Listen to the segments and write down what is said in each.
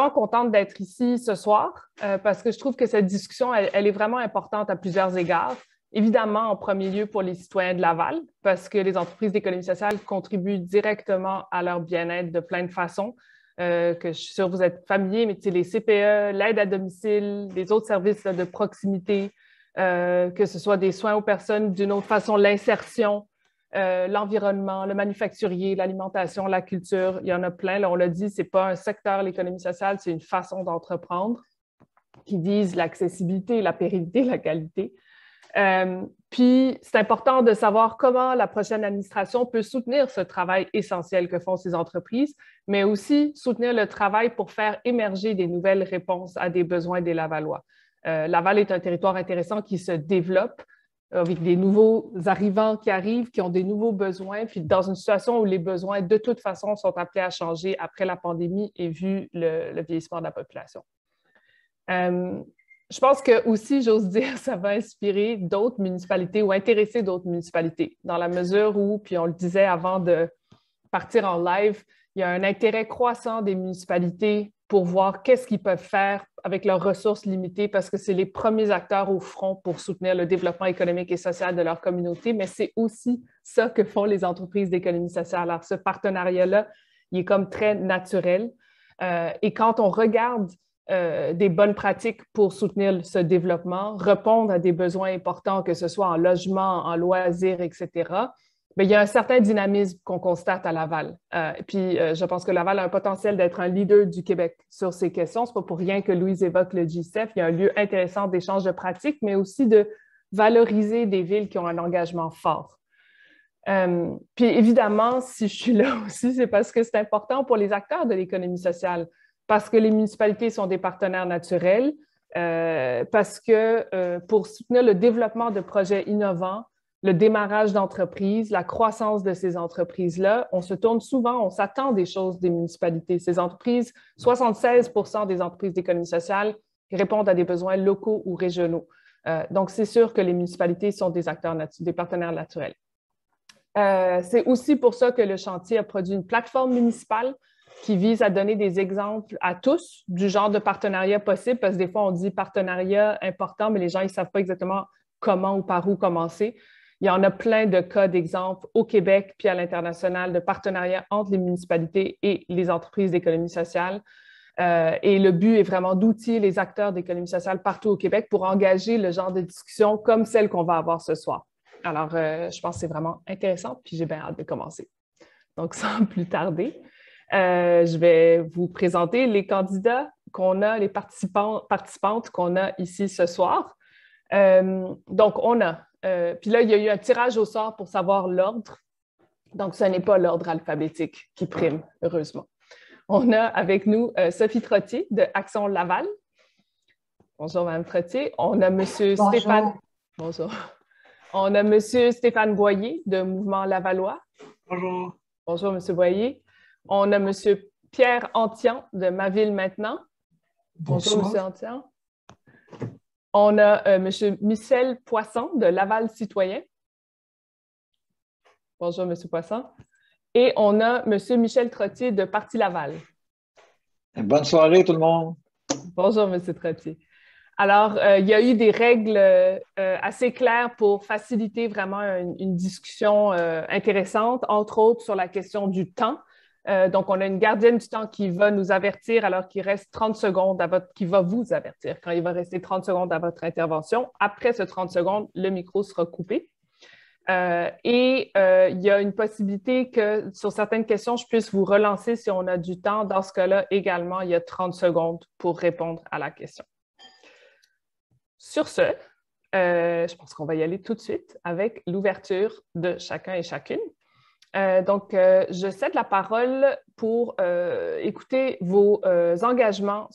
vraiment contente d'être ici ce soir parce que je trouve que cette discussion, elle est vraiment importante à plusieurs égards. Évidemment, en premier lieu pour les citoyens de Laval, parce que les entreprises d'économie sociale contribuent directement à leur bien-être de plein de façons, que je suis sûre que vous êtes familiers, mais les CPE, l'aide à domicile, les autres services là, de proximité, que ce soit des soins aux personnes d'une autre façon, l'insertion, l'environnement, le manufacturier, l'alimentation, la culture, il y en a plein. Là, on l'a dit, ce n'est pas un secteur, l'économie sociale, c'est une façon d'entreprendre qui vise l'accessibilité, la pérennité, la qualité. Puis, c'est important de savoir comment la prochaine administration peut soutenir ce travail essentiel que font ces entreprises, mais aussi soutenir le travail pour faire émerger des nouvelles réponses à des besoins des Lavallois. Laval est un territoire intéressant qui se développe avec des nouveaux arrivants qui arrivent, qui ont des nouveaux besoins, puis dans une situation où les besoins, de toute façon, sont appelés à changer après la pandémie et vu le vieillissement de la population. Je pense que aussi, j'ose dire, ça va inspirer d'autres municipalités ou intéresser d'autres municipalités, dans la mesure où, puis on le disait avant de partir en live, il y a un intérêt croissant des municipalités pour voir qu'est-ce qu'ils peuvent faire avec leurs ressources limitées, parce que c'est les premiers acteurs au front pour soutenir le développement économique et social de leur communauté, mais c'est aussi ça que font les entreprises d'économie sociale. Alors, ce partenariat-là, il est comme très naturel. Et quand on regarde des bonnes pratiques pour soutenir ce développement, répondre à des besoins importants, que ce soit en logement, en loisirs, etc., bien, il y a un certain dynamisme qu'on constate à Laval. Puis, je pense que Laval a un potentiel d'être un leader du Québec sur ces questions. Ce n'est pas pour rien que Louise évoque le GCEF. Il y a un lieu intéressant d'échange de pratiques, mais aussi de valoriser des villes qui ont un engagement fort. Puis, évidemment, si je suis là aussi, c'est parce que c'est important pour les acteurs de l'économie sociale, parce que les municipalités sont des partenaires naturels, parce que pour soutenir le développement de projets innovants, le démarrage d'entreprises, la croissance de ces entreprises-là, on se tourne souvent, on s'attend des choses des municipalités. Ces entreprises, 76% des entreprises d'économie sociale répondent à des besoins locaux ou régionaux. Donc, c'est sûr que les municipalités sont des acteurs, des partenaires naturels. C'est aussi pour ça que le chantier a produit une plateforme municipale qui vise à donner des exemples à tous du genre de partenariat possible, parce que des fois, on dit partenariat important, mais les gens ne savent pas exactement comment ou par où commencer. Il y en a plein de cas d'exemples au Québec puis à l'international de partenariats entre les municipalités et les entreprises d'économie sociale. Et le but est vraiment d'outiller les acteurs d'économie sociale partout au Québec pour engager le genre de discussion comme celle qu'on va avoir ce soir. Alors, je pense que c'est vraiment intéressant, puis j'ai bien hâte de commencer. Donc, sans plus tarder, je vais vous présenter les candidats qu'on a, les participantes qu'on a ici ce soir. Donc, on a, puis là, il y a eu un tirage au sort pour savoir l'ordre. Donc, ce n'est pas l'ordre alphabétique qui prime, heureusement. On a avec nous Sophie Trottier de Action Laval. Bonjour, Mme Trottier. On a M. Stéphane. Bonjour. On a M. Stéphane Boyer de Mouvement Lavallois. Bonjour. Bonjour, M. Boyer. On a M. Pierre Antian de Ma Ville Maintenant. Bonjour, M. Antian. On a M. Michel Poisson de Laval Citoyen. Bonjour, M. Poisson. Et on a M. Michel Trottier de Parti Laval. Bonne soirée, tout le monde. Bonjour, M. Trottier. Alors, il y a eu des règles assez claires pour faciliter vraiment une discussion intéressante, entre autres sur la question du temps. Donc, on a une gardienne du temps qui va nous avertir alors qu'il reste 30 secondes qui va vous avertir quand il va rester 30 secondes à votre intervention. Après ce 30 secondes, le micro sera coupé. Il y a une possibilité que sur certaines questions, je puisse vous relancer si on a du temps. Dans ce cas-là, également, il y a 30 secondes pour répondre à la question. Sur ce, je pense qu'on va y aller tout de suite avec l'ouverture de chacun et chacune. Donc, je cède la parole pour écouter vos engagements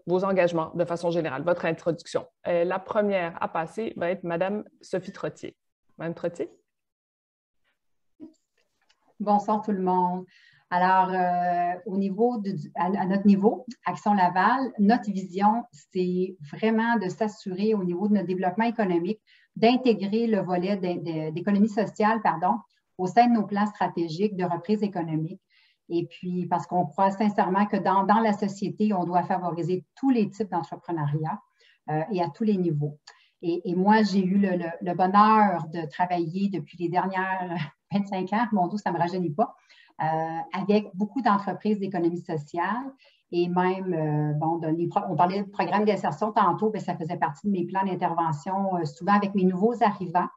vos engagements de façon générale, votre introduction. La première à passer va être Mme Sophie Trottier. Mme Trottier. Bonsoir tout le monde. Alors, à notre niveau, Action Laval, notre vision, c'est vraiment de s'assurer au niveau de notre développement économique, d'intégrer le volet d'économie sociale, au sein de nos plans stratégiques de reprise économique. Et puis, parce qu'on croit sincèrement que dans la société, on doit favoriser tous les types d'entrepreneuriat et à tous les niveaux. Et moi, j'ai eu le bonheur de travailler depuis les dernières 25 ans, mon Dieu, ça ne me rajeunit pas, avec beaucoup d'entreprises d'économie sociale et même, on parlait de programme d'insertion tantôt, bien, ça faisait partie de mes plans d'intervention, souvent avec mes nouveaux arrivants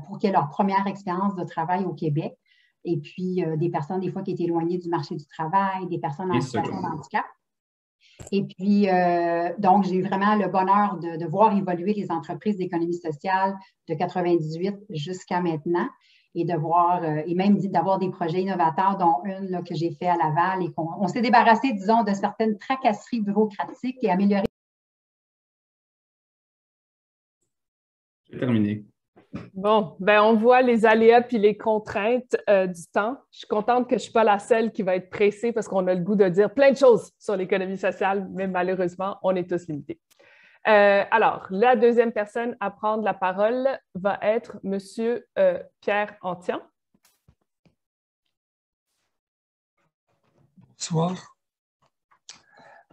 pour qu'ils aient leur première expérience de travail au Québec. Et puis, des personnes, des fois, qui étaient éloignées du marché du travail, des personnes en situation de handicap. Et puis, donc, j'ai eu vraiment le bonheur de voir évoluer les entreprises d'économie sociale de 98 jusqu'à maintenant et de voir, et même d'avoir des projets innovateurs, dont une là, que j'ai fait à Laval et qu'on s'est débarrassé, disons, de certaines tracasseries bureaucratiques et amélioré. C'est terminé. Bon, ben on voit les aléas puis les contraintes du temps. Je suis contente que je ne suis pas la seule qui va être pressée parce qu'on a le goût de dire plein de choses sur l'économie sociale, mais malheureusement, on est tous limités. Alors, la deuxième personne à prendre la parole va être M. Pierre Antian. Bonsoir.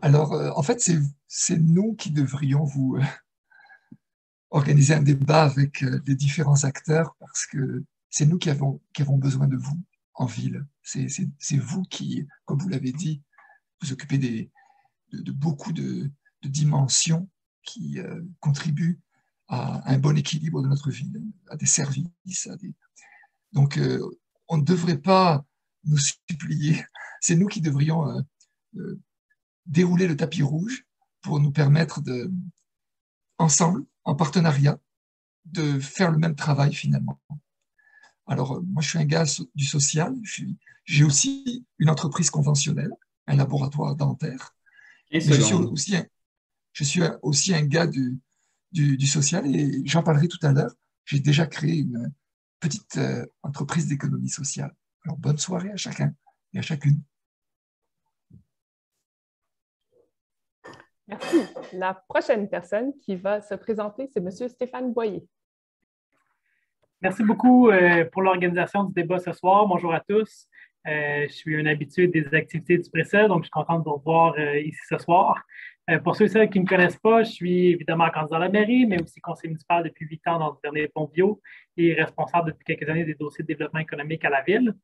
Alors, en fait, c'est nous qui devrions vous organiser un débat avec les différents acteurs parce que c'est nous qui avons besoin de vous en ville. C'est vous qui, comme vous l'avez dit, vous occupez de beaucoup de dimensions qui contribuent à un bon équilibre de notre ville, à des services. Donc, on ne devrait pas nous supplier. C'est nous qui devrions dérouler le tapis rouge pour nous permettre ensemble, en partenariat, de faire le même travail finalement. Alors, moi, je suis un gars du social, j'ai aussi une entreprise conventionnelle, un laboratoire dentaire, mais je suis aussi un gars du social et j'en parlerai tout à l'heure. J'ai déjà créé une petite entreprise d'économie sociale. Alors, bonne soirée à chacun et à chacune. Merci. La prochaine personne qui va se présenter, c'est M. Stéphane Boyer. Merci beaucoup pour l'organisation du débat ce soir. Bonjour à tous. Je suis un habitué des activités du Précel, donc je suis content de vous revoir ici ce soir. Pour ceux et celles qui ne me connaissent pas, je suis évidemment candidat à la mairie, mais aussi conseiller municipal depuis 8 ans dans le dernier Pont-Bio et responsable depuis quelques années des dossiers de développement économique à la ville.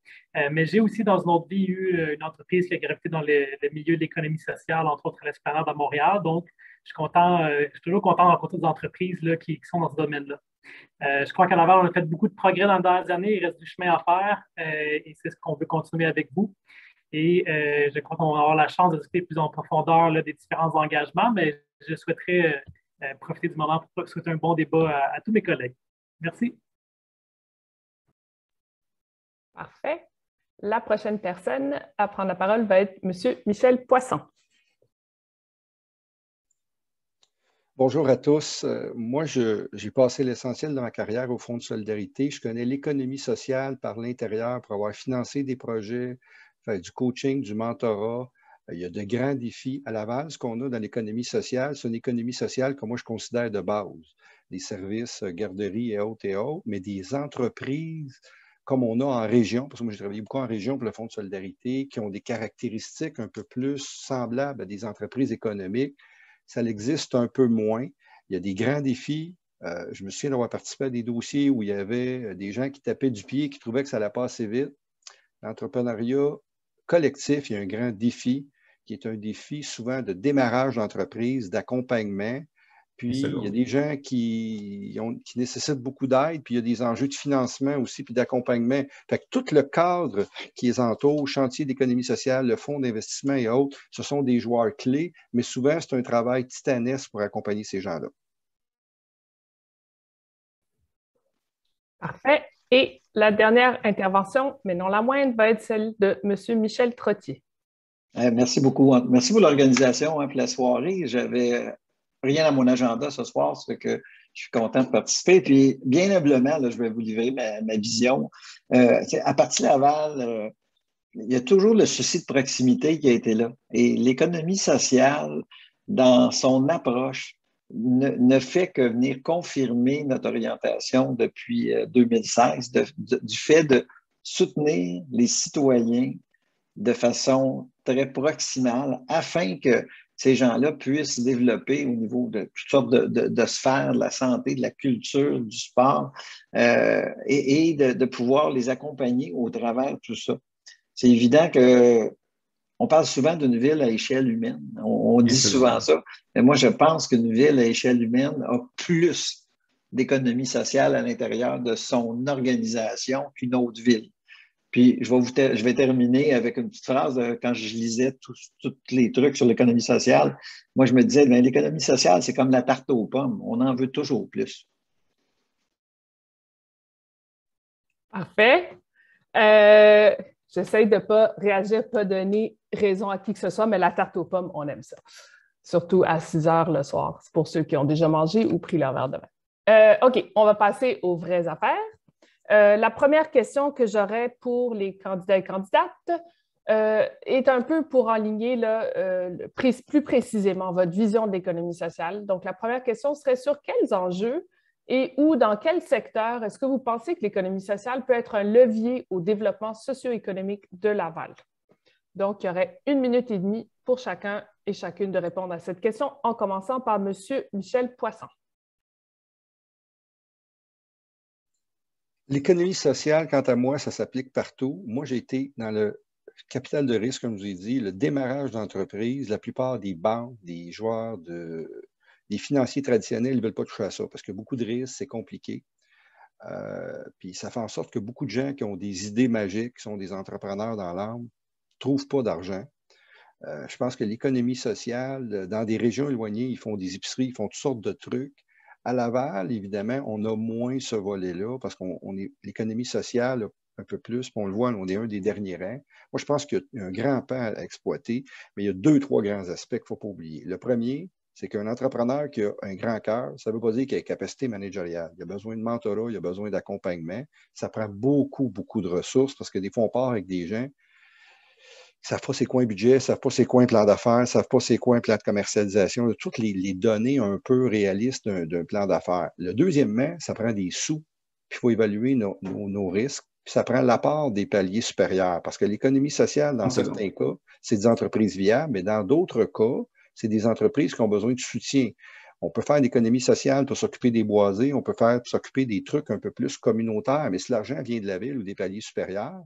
Mais j'ai aussi dans une autre vie eu une entreprise qui a gravité dans le milieu de l'économie sociale, entre autres à l'Esplanade à Montréal. Donc, je suis toujours content de rencontrer des entreprises là, qui sont dans ce domaine-là. Je crois qu'à Laval, on a fait beaucoup de progrès dans les dernières années. Il reste du chemin à faire et c'est ce qu'on veut continuer avec vous. Et je crois qu'on va avoir la chance de discuter plus en profondeur là, des différents engagements, mais je souhaiterais profiter du moment pour souhaiter un bon débat à tous mes collègues. Merci. Parfait. La prochaine personne à prendre la parole va être M. Michel Poisson. Bonjour à tous. Moi, j'ai passé l'essentiel de ma carrière au Fonds de solidarité. Je connais l'économie sociale par l'intérieur pour avoir financé des projets, faire du coaching, du mentorat. Il y a de grands défis à Laval. Ce qu'on a dans l'économie sociale, c'est une économie sociale que moi, je considère de base. Des services, garderies et autres, mais des entreprises comme on a en région, parce que moi, j'ai travaillé beaucoup en région pour le Fonds de solidarité, qui ont des caractéristiques un peu plus semblables à des entreprises économiques. Ça existe un peu moins. Il y a des grands défis. Je me souviens d'avoir participé à des dossiers où il y avait des gens qui tapaient du pied, qui trouvaient que ça allait pas assez vite. L'entrepreneuriat collectif, il y a un grand défi qui est un défi souvent de démarrage d'entreprise, d'accompagnement. Puis, il y a des gens qui nécessitent beaucoup d'aide, puis il y a des enjeux de financement aussi, puis d'accompagnement. Fait que tout le cadre qui les entoure, chantier d'économie sociale, le fonds d'investissement et autres, ce sont des joueurs clés, mais souvent, c'est un travail titanesque pour accompagner ces gens-là. Parfait. Et la dernière intervention, mais non la moindre, va être celle de M. Michel Trottier. Merci beaucoup. Merci pour l'organisation pour la soirée. J'avais rien à mon agenda ce soir, c'est que je suis content de participer. Puis, bien humblement, là, je vais vous livrer ma vision. À partir de Laval, il y a toujours le souci de proximité qui a été là. Et l'économie sociale, dans son approche, ne fait que venir confirmer notre orientation depuis 2016, du fait de soutenir les citoyens de façon très proximale afin que ces gens-là puissent développer au niveau de toutes sortes de sphères, de la santé, de la culture, du sport, et de pouvoir les accompagner au travers de tout ça. C'est évident qu'on parle souvent d'une ville à échelle humaine. On dit souvent ça. Mais moi, je pense qu'une ville à échelle humaine a plus d'économie sociale à l'intérieur de son organisation qu'une autre ville. Puis, je vais terminer avec une petite phrase. Quand je lisais tous les trucs sur l'économie sociale, moi, je me disais, bien, l'économie sociale, c'est comme la tarte aux pommes. On en veut toujours plus. Parfait. J'essaie de ne pas réagir, pas donner raison à qui que ce soit, mais la tarte aux pommes, on aime ça. Surtout à 6 heures le soir. C'est pour ceux qui ont déjà mangé ou pris leur verre de vin. OK, on va passer aux vraies affaires. La première question que j'aurais pour les candidats et candidates est un peu pour enligner plus précisément votre vision de l'économie sociale. Donc, la première question serait sur quels enjeux et ou dans quel secteur est-ce que vous pensez que l'économie sociale peut être un levier au développement socio-économique de Laval? Donc, il y aurait 1 minute et demie pour chacun et chacune de répondre à cette question, en commençant par M. Michel Poisson. L'économie sociale, quant à moi, ça s'applique partout. Moi, j'ai été dans le capital de risque, comme je vous ai dit, le démarrage d'entreprise. La plupart des banques, des joueurs, des financiers traditionnels ne veulent pas toucher à ça parce que beaucoup de risques, c'est compliqué. Puis ça fait en sorte que beaucoup de gens qui ont des idées magiques, qui sont des entrepreneurs dans l'âme, ne trouvent pas d'argent. Je pense que l'économie sociale, dans des régions éloignées, ils font des épiceries, ils font toutes sortes de trucs. À Laval, évidemment, on a moins ce volet-là parce qu'on est l'économie sociale un peu plus, puis on le voit, on est un des derniers rangs. Moi, je pense qu'il y a un grand pan à exploiter, mais il y a 2, 3 grands aspects qu'il ne faut pas oublier. Le premier, c'est qu'un entrepreneur qui a un grand cœur, ça ne veut pas dire qu'il a une capacité managériale. Il a besoin de mentorat, il a besoin d'accompagnement. Ça prend beaucoup, beaucoup de ressources parce que des fois, on part avec des gens qui ne savent pas c'est quoi un budget, ne savent pas c'est quoi un plan d'affaires, ne savent pas c'est quoi un plan de commercialisation, toutes les données un peu réalistes d'un plan d'affaires. Le deuxièmement, ça prend des sous, puis il faut évaluer nos risques, puis ça prend l'apport des paliers supérieurs, parce que l'économie sociale, dans certains cas, c'est des entreprises viables, mais dans d'autres cas, c'est des entreprises qui ont besoin de soutien. On peut faire l'économie sociale pour s'occuper des boisés, on peut faire pour s'occuper des trucs un peu plus communautaires, mais si l'argent vient de la ville ou des paliers supérieurs,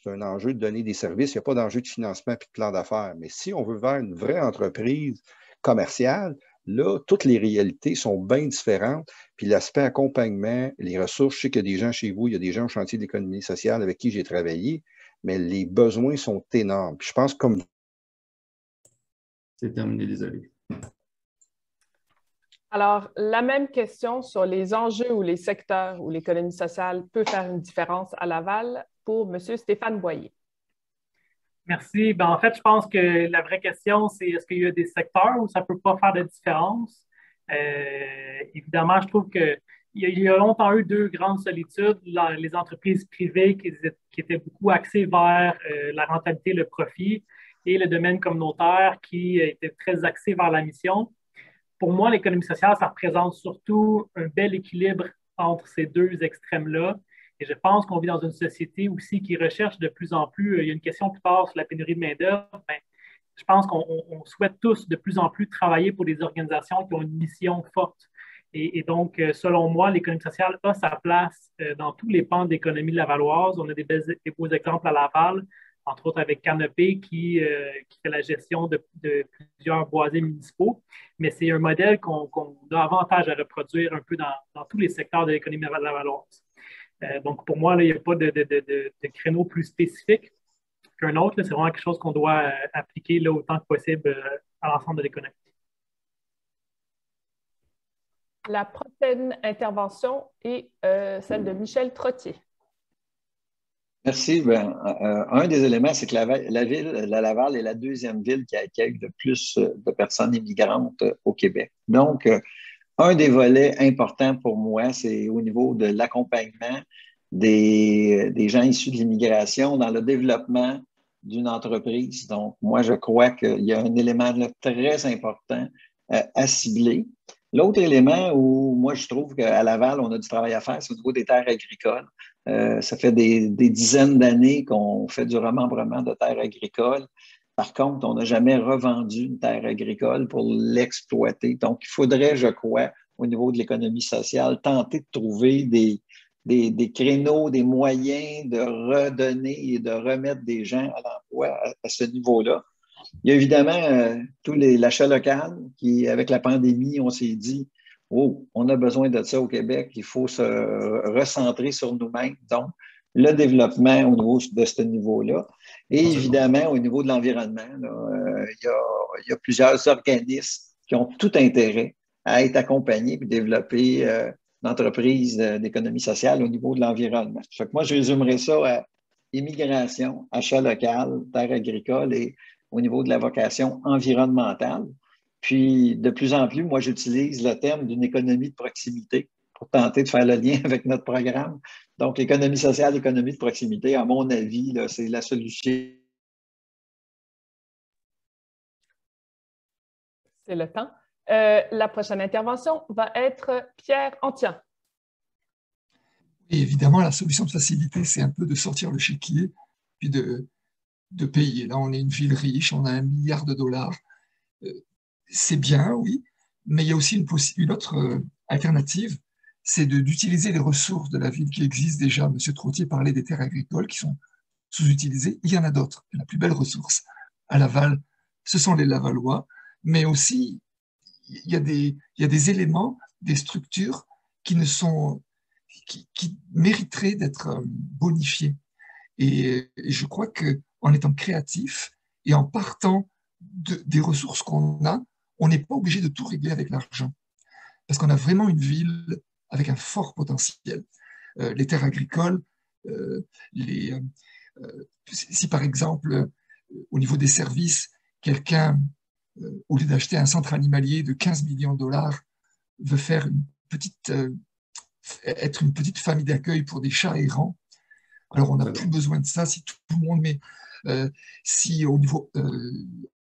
c'est un enjeu de donner des services. Il n'y a pas d'enjeu de financement et de plan d'affaires. Mais si on veut faire une vraie entreprise commerciale, là, toutes les réalités sont bien différentes. Puis l'aspect accompagnement, les ressources, je sais qu'il y a des gens chez vous, il y a des gens au chantier de l'économie sociale avec qui j'ai travaillé, mais les besoins sont énormes. Puis je pense comme... C'est terminé, désolé. Alors, la même question sur les enjeux ou les secteurs où l'économie sociale peut faire une différence à Laval pour M. Stéphane Boyer. Merci. En fait, je pense que la vraie question, c'est est-ce qu'il y a des secteurs où ça ne peut pas faire de différence? Évidemment, je trouve qu'il y a longtemps eu 2 grandes solitudes. Les entreprises privées qui étaient beaucoup axées vers la rentabilité, le profit, et le domaine communautaire qui était très axé vers la mission. Pour moi, l'économie sociale, ça représente surtout un bel équilibre entre ces 2 extrêmes-là. Et je pense qu'on vit dans une société aussi qui recherche de plus en plus, il y a une question plus tard sur la pénurie de main-d'œuvre. Je pense qu'on souhaite tous de plus en plus travailler pour des organisations qui ont une mission forte. Et donc, selon moi, l'économie sociale a sa place dans tous les pans de l'économie lavalloise. On a des beaux exemples à Laval, entre autres avec Canopé qui fait la gestion de plusieurs boisés municipaux. Mais c'est un modèle qu'on a avantage à reproduire un peu dans tous les secteurs de l'économie lavalloise. Donc, pour moi, là, il n'y a pas de créneau plus spécifique qu'un autre. C'est vraiment quelque chose qu'on doit appliquer là, autant que possible à l'ensemble de l'économie. La prochaine intervention est celle de Michel Trottier. Merci. Un des éléments, c'est que la ville, la Laval, est la 2e ville qui accueille le plus de personnes immigrantes au Québec. Donc, un des volets importants pour moi, c'est au niveau de l'accompagnement des gens issus de l'immigration dans le développement d'une entreprise. Donc, moi, je crois qu'il y a un élément là très important à cibler. L'autre élément où moi, je trouve qu'à Laval, on a du travail à faire, c'est au niveau des terres agricoles. Ça fait des dizaines d'années qu'on fait du remembrement de terres agricoles. Par contre, on n'a jamais revendu une terre agricole pour l'exploiter. Donc, il faudrait, je crois, au niveau de l'économie sociale, tenter de trouver des créneaux, des moyens de redonner et de remettre des gens à l'emploi à ce niveau-là. Il y a évidemment tout l'achat local qui, avec la pandémie, on s'est dit, oh, on a besoin de ça au Québec, il faut se recentrer sur nous-mêmes. Donc, le développement au niveau de ce niveau-là. Et évidemment, au niveau de l'environnement, il y a plusieurs organismes qui ont tout intérêt à être accompagnés et développer une entreprise d'économie sociale au niveau de l'environnement. Fait que moi, je résumerais ça à immigration, achat local, terres agricoles et au niveau de la vocation environnementale. Puis, de plus en plus, moi, j'utilise le terme d'une économie de proximité pour tenter de faire le lien avec notre programme. Donc, l'économie sociale, l'économie de proximité, à mon avis, c'est la solution. C'est le temps. La prochaine intervention va être Pierre Antian. Et évidemment, la solution de facilité, c'est un peu de sortir le chéquier, puis de payer. Là, on est une ville riche, on a 1 milliard de dollars. C'est bien, oui, mais il y a aussi une autre alternative, c'est d'utiliser les ressources de la ville qui existent déjà. Monsieur Trottier parlait des terres agricoles qui sont sous-utilisées. Il y en a d'autres. La plus belle ressource à Laval, ce sont les Lavallois, mais aussi il y a des éléments, des structures qui mériteraient d'être bonifiés. Et je crois qu'en étant créatif et en partant des ressources qu'on a, on n'est pas obligé de tout régler avec l'argent. Parce qu'on a vraiment une ville avec un fort potentiel. Les terres agricoles, si par exemple, au niveau des services, quelqu'un, au lieu d'acheter un centre animalier de 15 millions de dollars, veut faire être une petite famille d'accueil pour des chats errants, alors on n'a plus besoin de ça si tout le monde met. Si au niveau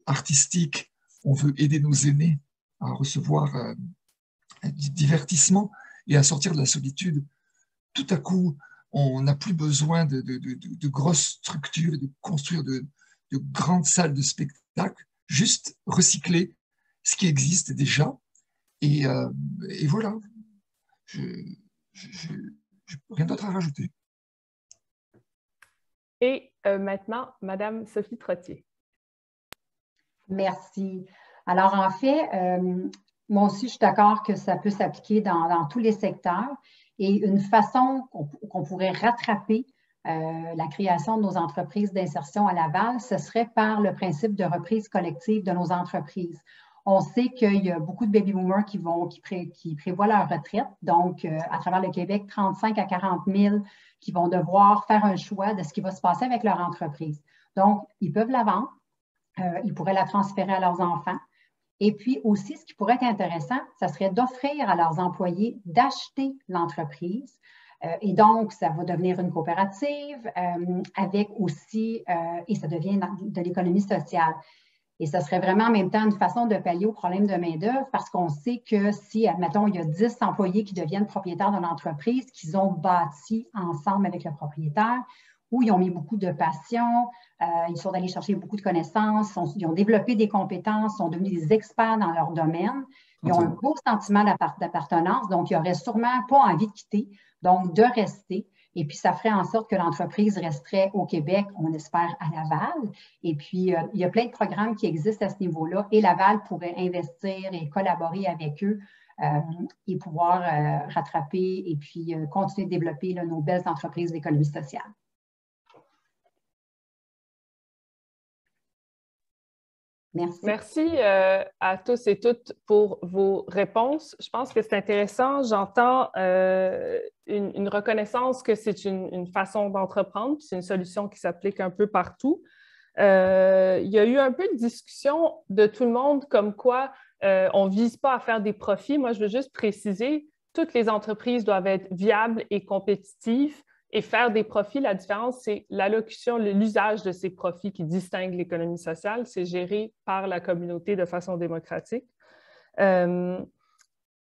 artistique, on veut aider nos aînés à recevoir du divertissement et à sortir de la solitude, tout à coup, on n'a plus besoin de grosses structures, de construire de grandes salles de spectacle, juste recycler ce qui existe déjà. Et voilà, je rien d'autre à rajouter. Et maintenant, Madame Sophie Trottier. Merci. Alors, en fait, moi aussi, je suis d'accord que ça peut s'appliquer dans tous les secteurs. Et une façon qu'on pourrait rattraper la création de nos entreprises d'insertion à Laval, ce serait par le principe de reprise collective de nos entreprises. On sait qu'il y a beaucoup de baby boomers qui prévoient leur retraite. Donc, à travers le Québec, 35 à 40 000 qui vont devoir faire un choix de ce qui va se passer avec leur entreprise. Donc, ils peuvent la vendre, ils pourraient la transférer à leurs enfants. Et puis aussi, ce qui pourrait être intéressant, ça serait d'offrir à leurs employés d'acheter l'entreprise. Et donc, ça va devenir une coopérative avec aussi, et ça devient de l'économie sociale. Et ça serait vraiment en même temps une façon de pallier au problème de main-d'œuvre parce qu'on sait que si, admettons, il y a 10 employés qui deviennent propriétaires d'une entreprise qu'ils ont bâti ensemble avec le propriétaire, où ils ont mis beaucoup de passion, ils sont allés chercher beaucoup de connaissances, ils ont développé des compétences, sont devenus des experts dans leur domaine, ils ont un beau sentiment d'appartenance, donc ils n'auraient sûrement pas envie de quitter, donc de rester. Et puis, ça ferait en sorte que l'entreprise resterait au Québec, on espère, à Laval. Et puis, il y a plein de programmes qui existent à ce niveau-là et Laval pourrait investir et collaborer avec eux et pouvoir rattraper et puis continuer de développer nos belles entreprises d'économie sociale. Merci. Merci à tous et toutes pour vos réponses. Je pense que c'est intéressant. J'entends une reconnaissance que c'est une façon d'entreprendre, c'est une solution qui s'applique un peu partout. Il y a eu un peu de discussion de tout le monde comme quoi on ne vise pas à faire des profits. Moi, je veux juste préciser, toutes les entreprises doivent être viables et compétitives. Et faire des profits, la différence, c'est l'allocution, l'usage de ces profits qui distingue l'économie sociale. C'est géré par la communauté de façon démocratique.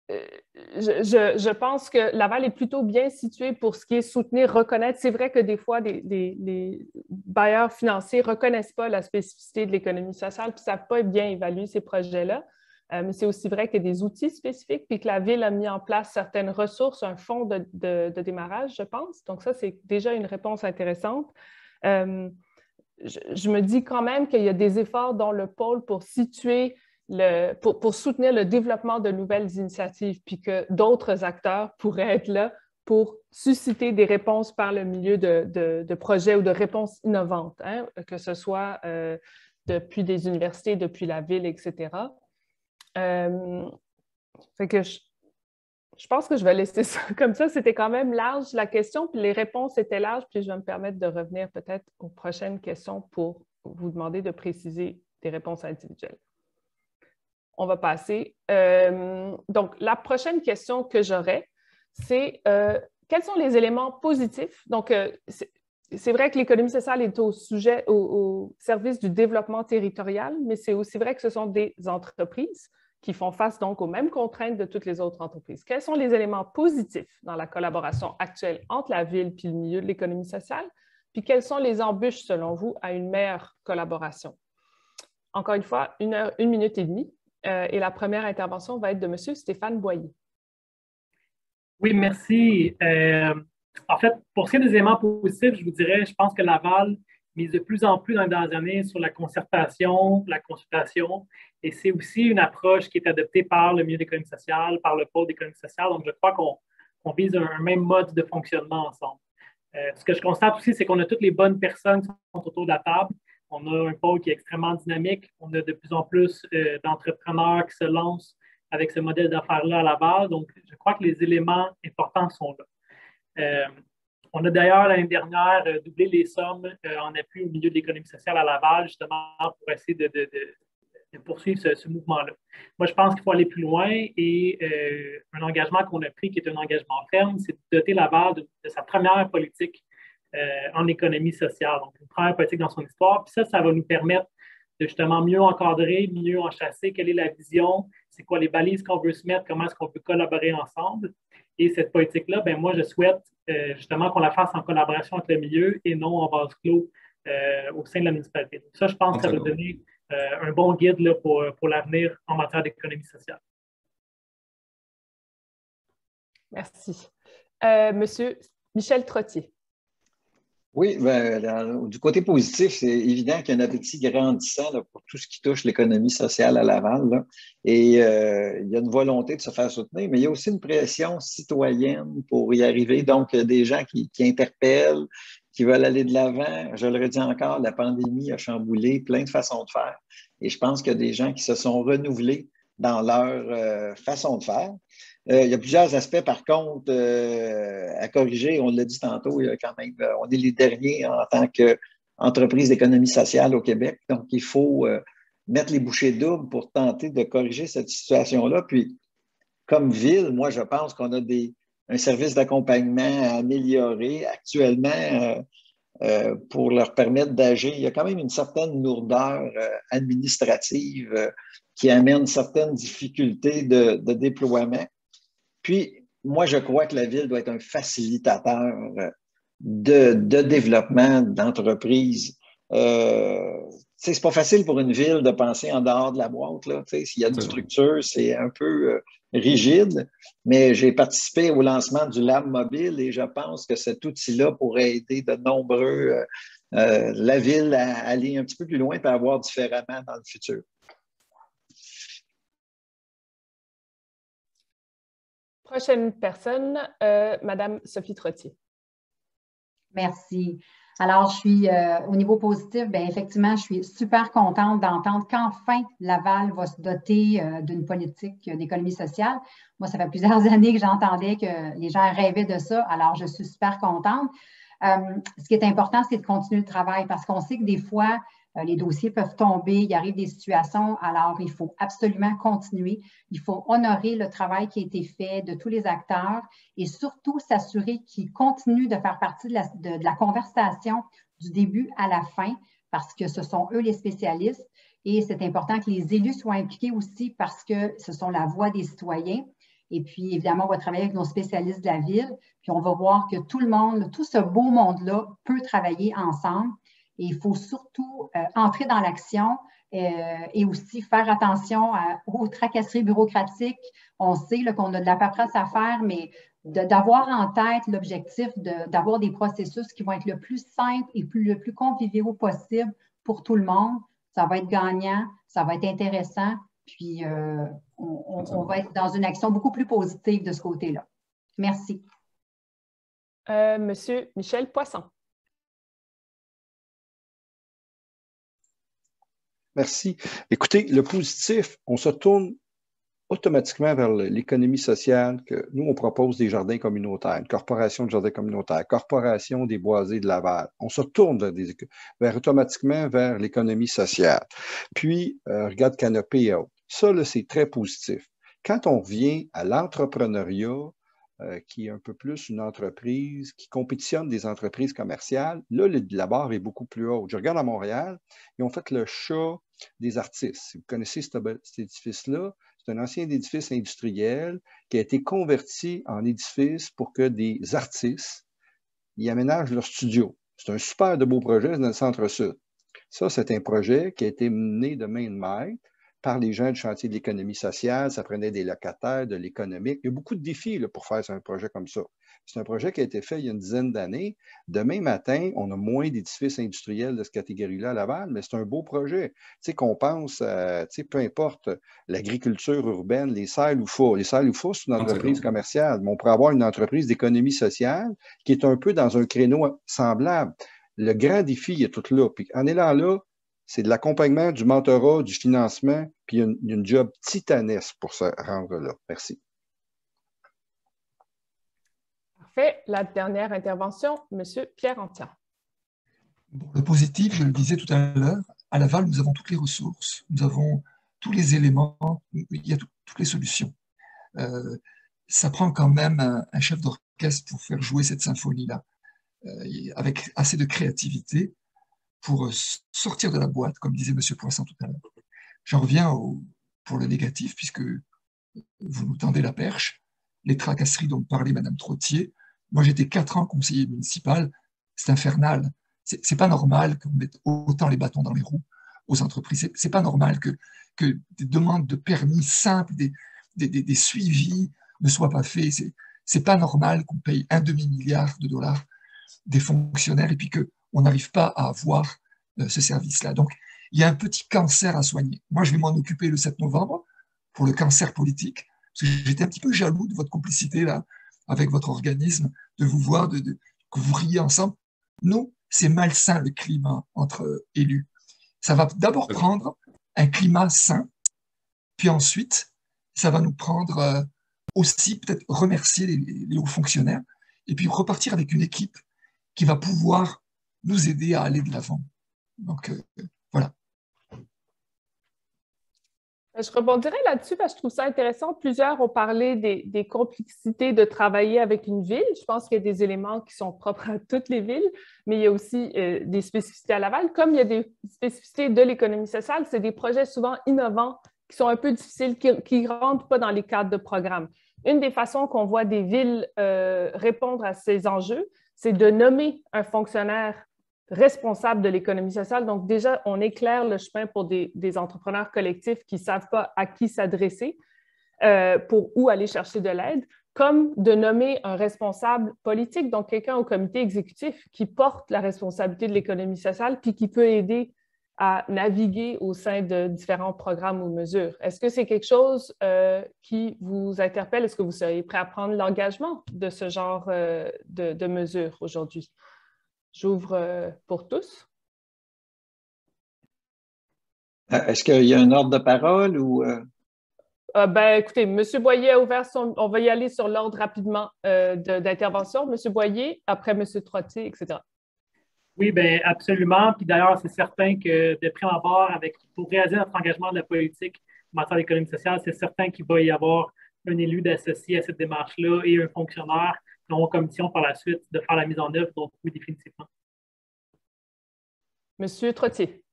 je pense que Laval est plutôt bien situé pour ce qui est soutenir, reconnaître. C'est vrai que des fois, les bailleurs financiers ne reconnaissent pas la spécificité de l'économie sociale puis ne savent pas bien évaluer ces projets-là. Mais c'est aussi vrai qu'il y a des outils spécifiques puis que la Ville a mis en place certaines ressources, un fonds de démarrage, je pense. Donc ça, c'est déjà une réponse intéressante. Je me dis quand même qu'il y a des efforts dans le pôle pour situer pour soutenir le développement de nouvelles initiatives, puis que d'autres acteurs pourraient être là pour susciter des réponses par le milieu de projets ou de réponses innovantes, hein, que ce soit depuis des universités, depuis la Ville, etc. Fait que je pense que je vais laisser ça comme ça. C'était quand même large la question, puis les réponses étaient larges, puis je vais me permettre de revenir peut-être aux prochaines questions pour vous demander de préciser des réponses individuelles. On va passer. Donc, la prochaine question que j'aurais, c'est quels sont les éléments positifs? Donc, c'est vrai que l'économie sociale est au service du développement territorial, mais c'est aussi vrai que ce sont des entreprises qui font face donc aux mêmes contraintes de toutes les autres entreprises. Quels sont les éléments positifs dans la collaboration actuelle entre la Ville et le milieu de l'économie sociale? Puis, quelles sont les embûches, selon vous, à une meilleure collaboration? Encore une fois, 1 minute et demie. Et la première intervention va être de M. Stéphane Boyer. Oui, merci. En fait, pour ce qui est des éléments positifs, je vous dirais, je pense que Laval mise de plus en plus dans les dernières années sur la concertation, la consultation, et c'est aussi une approche qui est adoptée par le milieu d'économie sociale, par le pôle d'économie sociale. Donc, je crois qu'on vise un même mode de fonctionnement ensemble. Ce que je constate aussi, c'est qu'on a toutes les bonnes personnes qui sont autour de la table. On a un pôle qui est extrêmement dynamique. On a de plus en plus d'entrepreneurs qui se lancent avec ce modèle d'affaires-là à Laval. Donc, je crois que les éléments importants sont là. On a d'ailleurs l'année dernière doublé les sommes en appui au milieu de l'économie sociale à Laval, justement pour essayer de poursuivre ce mouvement-là. Moi, je pense qu'il faut aller plus loin et un engagement qu'on a pris, qui est un engagement ferme, c'est de doter Laval de sa première politique en économie sociale, donc une première politique dans son histoire. Puis ça va nous permettre de justement mieux encadrer, mieux enchasser quelle est la vision, c'est quoi les balises qu'on veut se mettre, comment est-ce qu'on peut collaborer ensemble. Et cette politique-là, ben moi, je souhaite justement qu'on la fasse en collaboration avec le milieu et non en vase clos au sein de la municipalité. Donc ça, je pense que ça va donner un bon guide là, pour l'avenir en matière d'économie sociale. Merci. Monsieur Michel Trottier. Oui, du côté positif, c'est évident qu'il y a un appétit grandissant là, pour tout ce qui touche l'économie sociale à Laval. Là. Et il y a une volonté de se faire soutenir, mais il y a aussi une pression citoyenne pour y arriver. Donc, des gens qui interpellent, qui veulent aller de l'avant. Je le redis encore, la pandémie a chamboulé plein de façons de faire. Et je pense qu'il y a des gens qui se sont renouvelés dans leur façon de faire. Il y a plusieurs aspects, par contre, à corriger. On l'a dit tantôt, il y a quand même, on est les derniers en tant qu'entreprise d'économie sociale au Québec. Donc, il faut mettre les bouchées doubles pour tenter de corriger cette situation-là. Puis, comme ville, moi, je pense qu'on a un service d'accompagnement à améliorer actuellement pour leur permettre d'agir. Il y a quand même une certaine lourdeur administrative qui amène certaines difficultés de déploiement. Puis, moi, je crois que la Ville doit être un facilitateur de développement d'entreprises. C'est pas facile pour une ville de penser en dehors de la boîte. S'il y a une structure, c'est un peu rigide, mais j'ai participé au lancement du Lab Mobile et je pense que cet outil-là pourrait aider de nombreux la Ville à aller un petit peu plus loin et à voir différemment dans le futur. Prochaine personne, Madame Sophie Trottier. Merci. Alors, je suis au niveau positif, bien effectivement, je suis super contente d'entendre qu'enfin Laval va se doter d'une politique d'économie sociale. Moi, ça fait plusieurs années que j'entendais que les gens rêvaient de ça, alors je suis super contente. Ce qui est important, c'est de continuer le travail parce qu'on sait que des fois, les dossiers peuvent tomber, il arrive des situations, alors il faut absolument continuer. Il faut honorer le travail qui a été fait de tous les acteurs et surtout s'assurer qu'ils continuent de faire partie de la conversation du début à la fin parce que ce sont eux les spécialistes et c'est important que les élus soient impliqués aussi parce que ce sont la voix des citoyens. Et puis, évidemment, on va travailler avec nos spécialistes de la ville. Puis, on va voir que tout le monde, tout ce beau monde-là peut travailler ensemble. Et il faut surtout entrer dans l'action et aussi faire attention aux tracasseries bureaucratiques. On sait qu'on a de la paperasse à faire, mais d'avoir en tête l'objectif d'avoir des processus qui vont être le plus simples et le plus conviviaux possible pour tout le monde. Ça va être gagnant, ça va être intéressant, puis on va être dans une action beaucoup plus positive de ce côté-là. Merci. Monsieur Michel Poisson. Merci. Écoutez, le positif, on se tourne automatiquement vers l'économie sociale que nous, on propose des jardins communautaires, une corporation de jardins communautaires, corporation des boisés de Laval. On se tourne automatiquement vers l'économie sociale. Puis, regarde Canopée et autres. Ça, c'est très positif. Quand on vient à l'entrepreneuriat, qui est un peu plus une entreprise qui compétitionne des entreprises commerciales, là, la barre est beaucoup plus haute. Je regarde à Montréal, ils ont fait le chat des artistes. Si vous connaissez cet édifice-là, c'est un ancien édifice industriel qui a été converti en édifice pour que des artistes y aménagent leur studio. C'est un super de beau projet dans le centre-sud. Ça, c'est un projet qui a été mené de main de maître par les gens du chantier de l'économie sociale. Ça prenait des locataires, de l'économique. Il y a beaucoup de défis là, pour faire un projet comme ça. C'est un projet qui a été fait il y a une dizaine d'années. Demain matin, on a moins d'édifices industriels de cette catégorie-là à Laval, mais c'est un beau projet. Tu sais, qu'on pense, peu importe l'agriculture urbaine, les Serres Loufa. Les Serres Loufa, c'est une entreprise commerciale, mais on pourrait avoir une entreprise d'économie sociale qui est un peu dans un créneau semblable. Le grand défi, il est tout là. Puis en allant là, c'est de l'accompagnement, du mentorat, du financement, puis il y a une job titanesque pour se rendre là. Merci. Parfait. La dernière intervention, M. Pierre Antian. Bon, le positif, je le disais tout à l'heure, à Laval, nous avons toutes les ressources, nous avons tous les éléments, il y a toutes les solutions. Ça prend quand même un chef d'orchestre pour faire jouer cette symphonie-là, avec assez de créativité, pour sortir de la boîte, comme disait M. Poisson tout à l'heure. J'en reviens pour le négatif, puisque vous nous tendez la perche, les tracasseries dont parlait Mme Trottier. Moi, j'étais 4 ans conseiller municipal, c'est infernal. C'est pas normal qu'on mette autant les bâtons dans les roues aux entreprises. C'est pas normal que des demandes de permis simples, des suivis ne soient pas faits. C'est pas normal qu'on paye un demi-milliard de dollars des fonctionnaires et puis qu'on n'arrive pas à avoir ce service-là. Donc, il y a un petit cancer à soigner. Moi, je vais m'en occuper le 7 novembre pour le cancer politique, parce que j'étais un petit peu jaloux de votre complicité là, avec votre organisme, de vous voir, que vous riez ensemble. Nous, c'est malsain le climat entre élus. Ça va d'abord prendre un climat sain, puis ensuite, ça va nous prendre aussi peut-être remercier les hauts fonctionnaires, et puis repartir avec une équipe qui va pouvoir nous aider à aller de l'avant. Donc, voilà. Je rebondirais là-dessus parce que je trouve ça intéressant. Plusieurs ont parlé des complexités de travailler avec une ville. Je pense qu'il y a des éléments qui sont propres à toutes les villes, mais il y a aussi des spécificités à Laval. Comme il y a des spécificités de l'économie sociale, c'est des projets souvent innovants qui sont un peu difficiles, qui ne rentrent pas dans les cadres de programme. Une des façons qu'on voit des villes répondre à ces enjeux, c'est de nommer un fonctionnaire responsable de l'économie sociale. Donc, déjà, on éclaire le chemin pour des entrepreneurs collectifs qui ne savent pas à qui s'adresser pour où aller chercher de l'aide, comme de nommer un responsable politique, donc quelqu'un au comité exécutif qui porte la responsabilité de l'économie sociale puis qui peut aider à naviguer au sein de différents programmes ou mesures. Est-ce que c'est quelque chose qui vous interpelle? Est-ce que vous seriez prêt à prendre l'engagement de ce genre de mesures aujourd'hui? J'ouvre pour tous. Est-ce qu'il y a un ordre de parole ou… Écoutez, M. Boyer a ouvert son… On va y aller sur l'ordre rapidement d'intervention. M. Boyer, après M. Trottier, etc. Oui, bien, absolument. Puis d'ailleurs, c'est certain que de prime abord, pour réaliser notre engagement de la politique en matière d'économie sociale, c'est certain qu'il va y avoir un élu d'associé à cette démarche-là et un fonctionnaire qui auront commission par la suite de faire la mise en œuvre, donc oui, définitivement. Monsieur Trottier.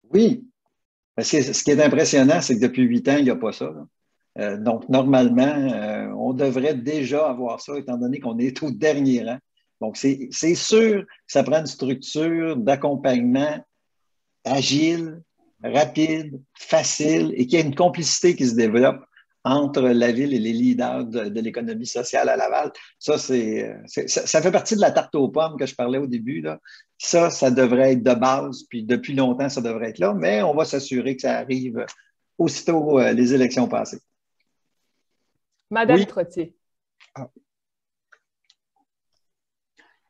Oui. Parce que ce qui est impressionnant, c'est que depuis 8 ans, il n'y a pas ça. Là. Donc, normalement, on devrait déjà avoir ça, étant donné qu'on est au dernier rang. Donc, c'est sûr que ça prend une structure d'accompagnement agile, rapide, facile et qu'il y a une complicité qui se développe entre la ville et les leaders de l'économie sociale à Laval. Ça, ça fait partie de la tarte aux pommes que je parlais au début, là. Ça devrait être de base, puis depuis longtemps, ça devrait être là, mais on va s'assurer que ça arrive aussitôt les élections passées. Madame Oui. Trottier.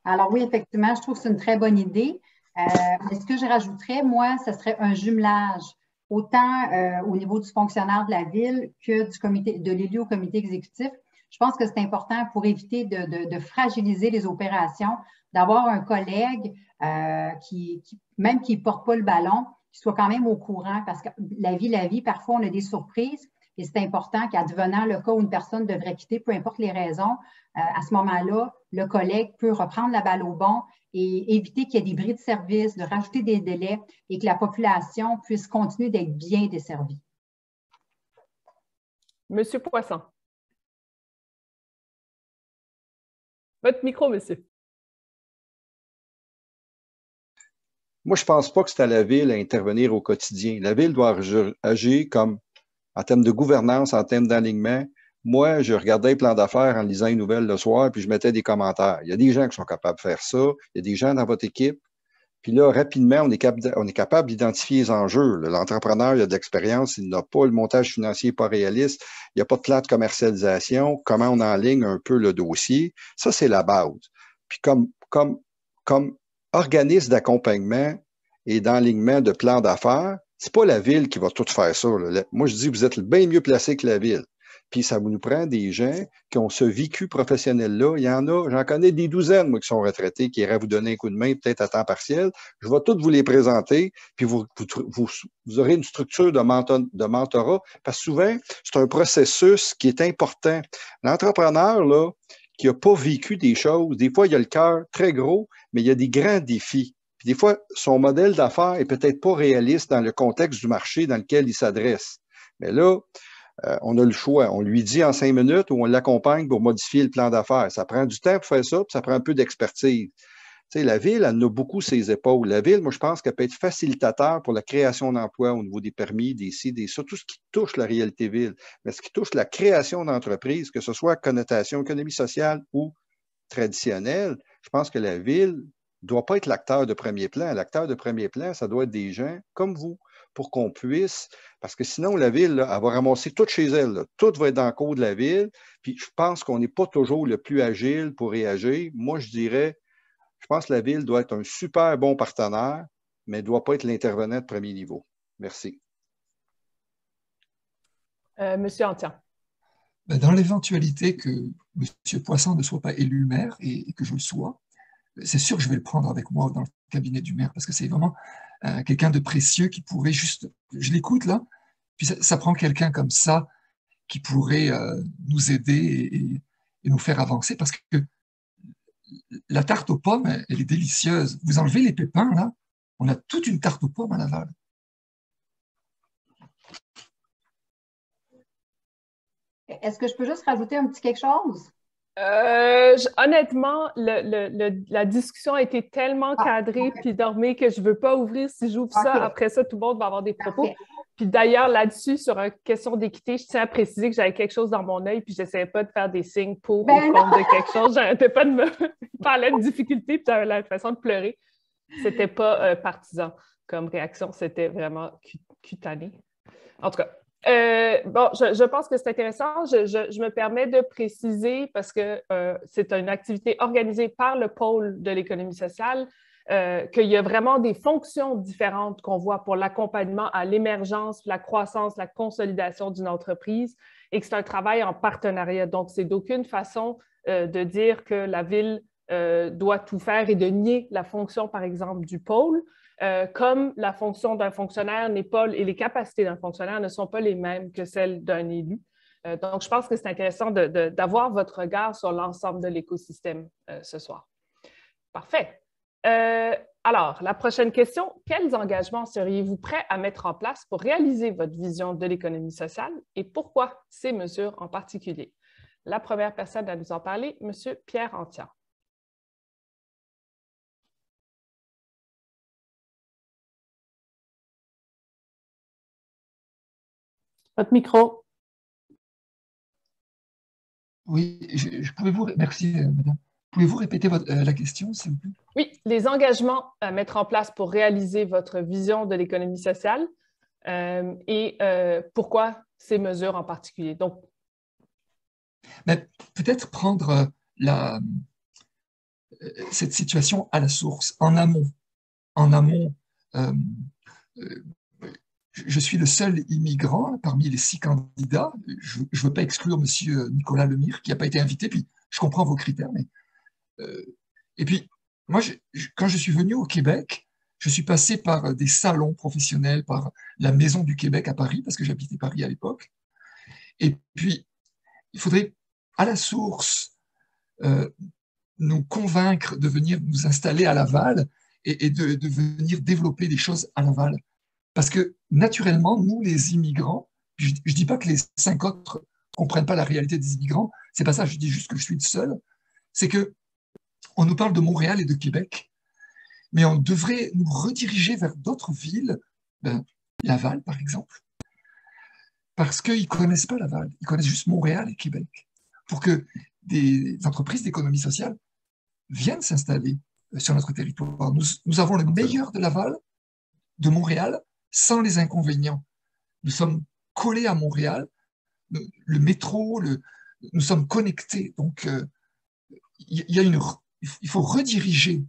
Alors oui, effectivement, je trouve que c'est une très bonne idée. Mais ce que je rajouterais, moi, ce serait un jumelage, autant au niveau du fonctionnaire de la ville que du comité, de l'élu au comité exécutif. Je pense que c'est important pour éviter de fragiliser les opérations, d'avoir un collègue même qui ne porte pas le ballon, qui soit quand même au courant, parce que la vie, parfois, on a des surprises. Et c'est important qu'advenant le cas où une personne devrait quitter, peu importe les raisons, à ce moment-là, le collègue peut reprendre la balle au bon et éviter qu'il y ait des bris de service, de rajouter des délais et que la population puisse continuer d'être bien desservie. Monsieur Poisson. Votre micro, monsieur. Moi, je ne pense pas que c'est à la ville à intervenir au quotidien. La ville doit agir comme en termes de gouvernance, en termes d'alignement. Moi, je regardais les plans d'affaires en lisant une nouvelle le soir, puis je mettais des commentaires. Il y a des gens qui sont capables de faire ça. Il y a des gens dans votre équipe. Puis là, rapidement, on est capable d'identifier les enjeux. L'entrepreneur, il a de l'expérience, il n'a pas le montage financier pas réaliste, il n'y a pas de plan de commercialisation, comment on enligne un peu le dossier. Ça, c'est la base. Puis comme organisme d'accompagnement et d'enlignement de plans d'affaires, c'est pas la ville qui va tout faire ça. Moi, je dis, vous êtes bien mieux placé que la ville. Puis ça nous prend des gens qui ont ce vécu professionnel-là. Il y en a, j'en connais des douzaines, moi, qui sont retraités, qui iraient vous donner un coup de main, peut-être à temps partiel. Je vais toutes vous les présenter, puis vous aurez une structure de mentorat, parce que souvent, c'est un processus qui est important. L'entrepreneur, là, qui n'a pas vécu des choses, des fois, il a le cœur très gros, mais il y a des grands défis. Puis des fois, son modèle d'affaires est peut-être pas réaliste dans le contexte du marché dans lequel il s'adresse. Mais là, on a le choix. On lui dit en 5 minutes ou on l'accompagne pour modifier le plan d'affaires. Ça prend du temps pour faire ça, puis ça prend un peu d'expertise. Tu sais, la ville, elle en a beaucoup ses épaules. La ville, moi, je pense qu'elle peut être facilitateur pour la création d'emplois au niveau des permis, des ci, des ça, tout ce qui touche la réalité ville. Mais ce qui touche la création d'entreprises, que ce soit connotation économie sociale ou traditionnelle, je pense que la ville ne doit pas être l'acteur de premier plan. L'acteur de premier plan, ça doit être des gens comme vous, pour qu'on puisse, parce que sinon, la ville, là, elle va ramasser tout chez elle. Là. Tout va être dans le cours de la ville. Puis je pense qu'on n'est pas toujours le plus agile pour réagir. Moi, je pense que la ville doit être un super bon partenaire, mais ne doit pas être l'intervenant de premier niveau. Merci. Monsieur Antian. Dans l'éventualité que M. Poisson ne soit pas élu maire et que je le sois, c'est sûr que je vais le prendre avec moi dans le cabinet du maire parce que c'est vraiment quelqu'un de précieux qui pourrait juste... Je l'écoute là, puis ça prend quelqu'un comme ça qui pourrait nous aider et nous faire avancer parce que la tarte aux pommes, elle est délicieuse. Vous enlevez les pépins là, on a toute une tarte aux pommes à Laval. Est-ce que je peux juste rajouter un petit quelque chose? Honnêtement, la discussion a été tellement cadrée puis dormée que je ne veux pas ouvrir. Si j'ouvre ça, après ça, tout le monde va avoir des propos. Parfait. Puis d'ailleurs, là-dessus, sur une question d'équité, je tiens à préciser que j'avais quelque chose dans mon œil puis je n'essayais pas de faire des signes pour ou contre de quelque chose. J'arrêtais pas de me parler de difficulté puis j'avais l'impression de pleurer. C'était pas partisan comme réaction, c'était vraiment cutané. En tout cas. Bon, je pense que c'est intéressant. Je me permets de préciser parce que c'est une activité organisée par le pôle de l'économie sociale, qu'il y a vraiment des fonctions différentes qu'on voit pour l'accompagnement à l'émergence, la croissance, la consolidation d'une entreprise et que c'est un travail en partenariat. Donc, c'est d'aucune façon de dire que la ville doit tout faire et de nier la fonction, par exemple, du pôle. Comme la fonction d'un fonctionnaire n'est pas, et les capacités d'un fonctionnaire ne sont pas les mêmes que celles d'un élu. Donc, je pense que c'est intéressant d'avoir votre regard sur l'ensemble de l'écosystème ce soir. Parfait. Alors, la prochaine question, quels engagements seriez-vous prêts à mettre en place pour réaliser votre vision de l'économie sociale et pourquoi ces mesures en particulier? La première personne à nous en parler, M. Pierre Antian. Votre micro. Oui, merci, madame. Pouvez-vous répéter la question, s'il vous plaît? Oui, les engagements à mettre en place pour réaliser votre vision de l'économie sociale et pourquoi ces mesures en particulier. Donc, mais peut-être prendre cette situation à la source, en amont. En amont, je suis le seul immigrant parmi les 6 candidats. Je ne veux pas exclure M. Nicolas Lemire, qui n'a pas été invité, puis je comprends vos critères. Mais, et puis, moi, quand je suis venu au Québec, je suis passé par des salons professionnels, par la Maison du Québec à Paris, parce que j'habitais Paris à l'époque. Et puis, il faudrait, à la source, nous convaincre de venir nous installer à Laval et de venir développer des choses à Laval. Parce que, naturellement, nous, les immigrants, je ne dis pas que les 5 autres ne comprennent pas la réalité des immigrants, c'est pas ça, je dis juste que je suis le seul, c'est que on nous parle de Montréal et de Québec, mais on devrait nous rediriger vers d'autres villes, Laval, par exemple, parce qu'ils ne connaissent pas Laval, ils connaissent juste Montréal et Québec, pour que des entreprises d'économie sociale viennent s'installer sur notre territoire. Nous avons le meilleur de Laval, de Montréal, sans les inconvénients. Nous sommes collés à Montréal, le métro, nous sommes connectés. Donc, il faut rediriger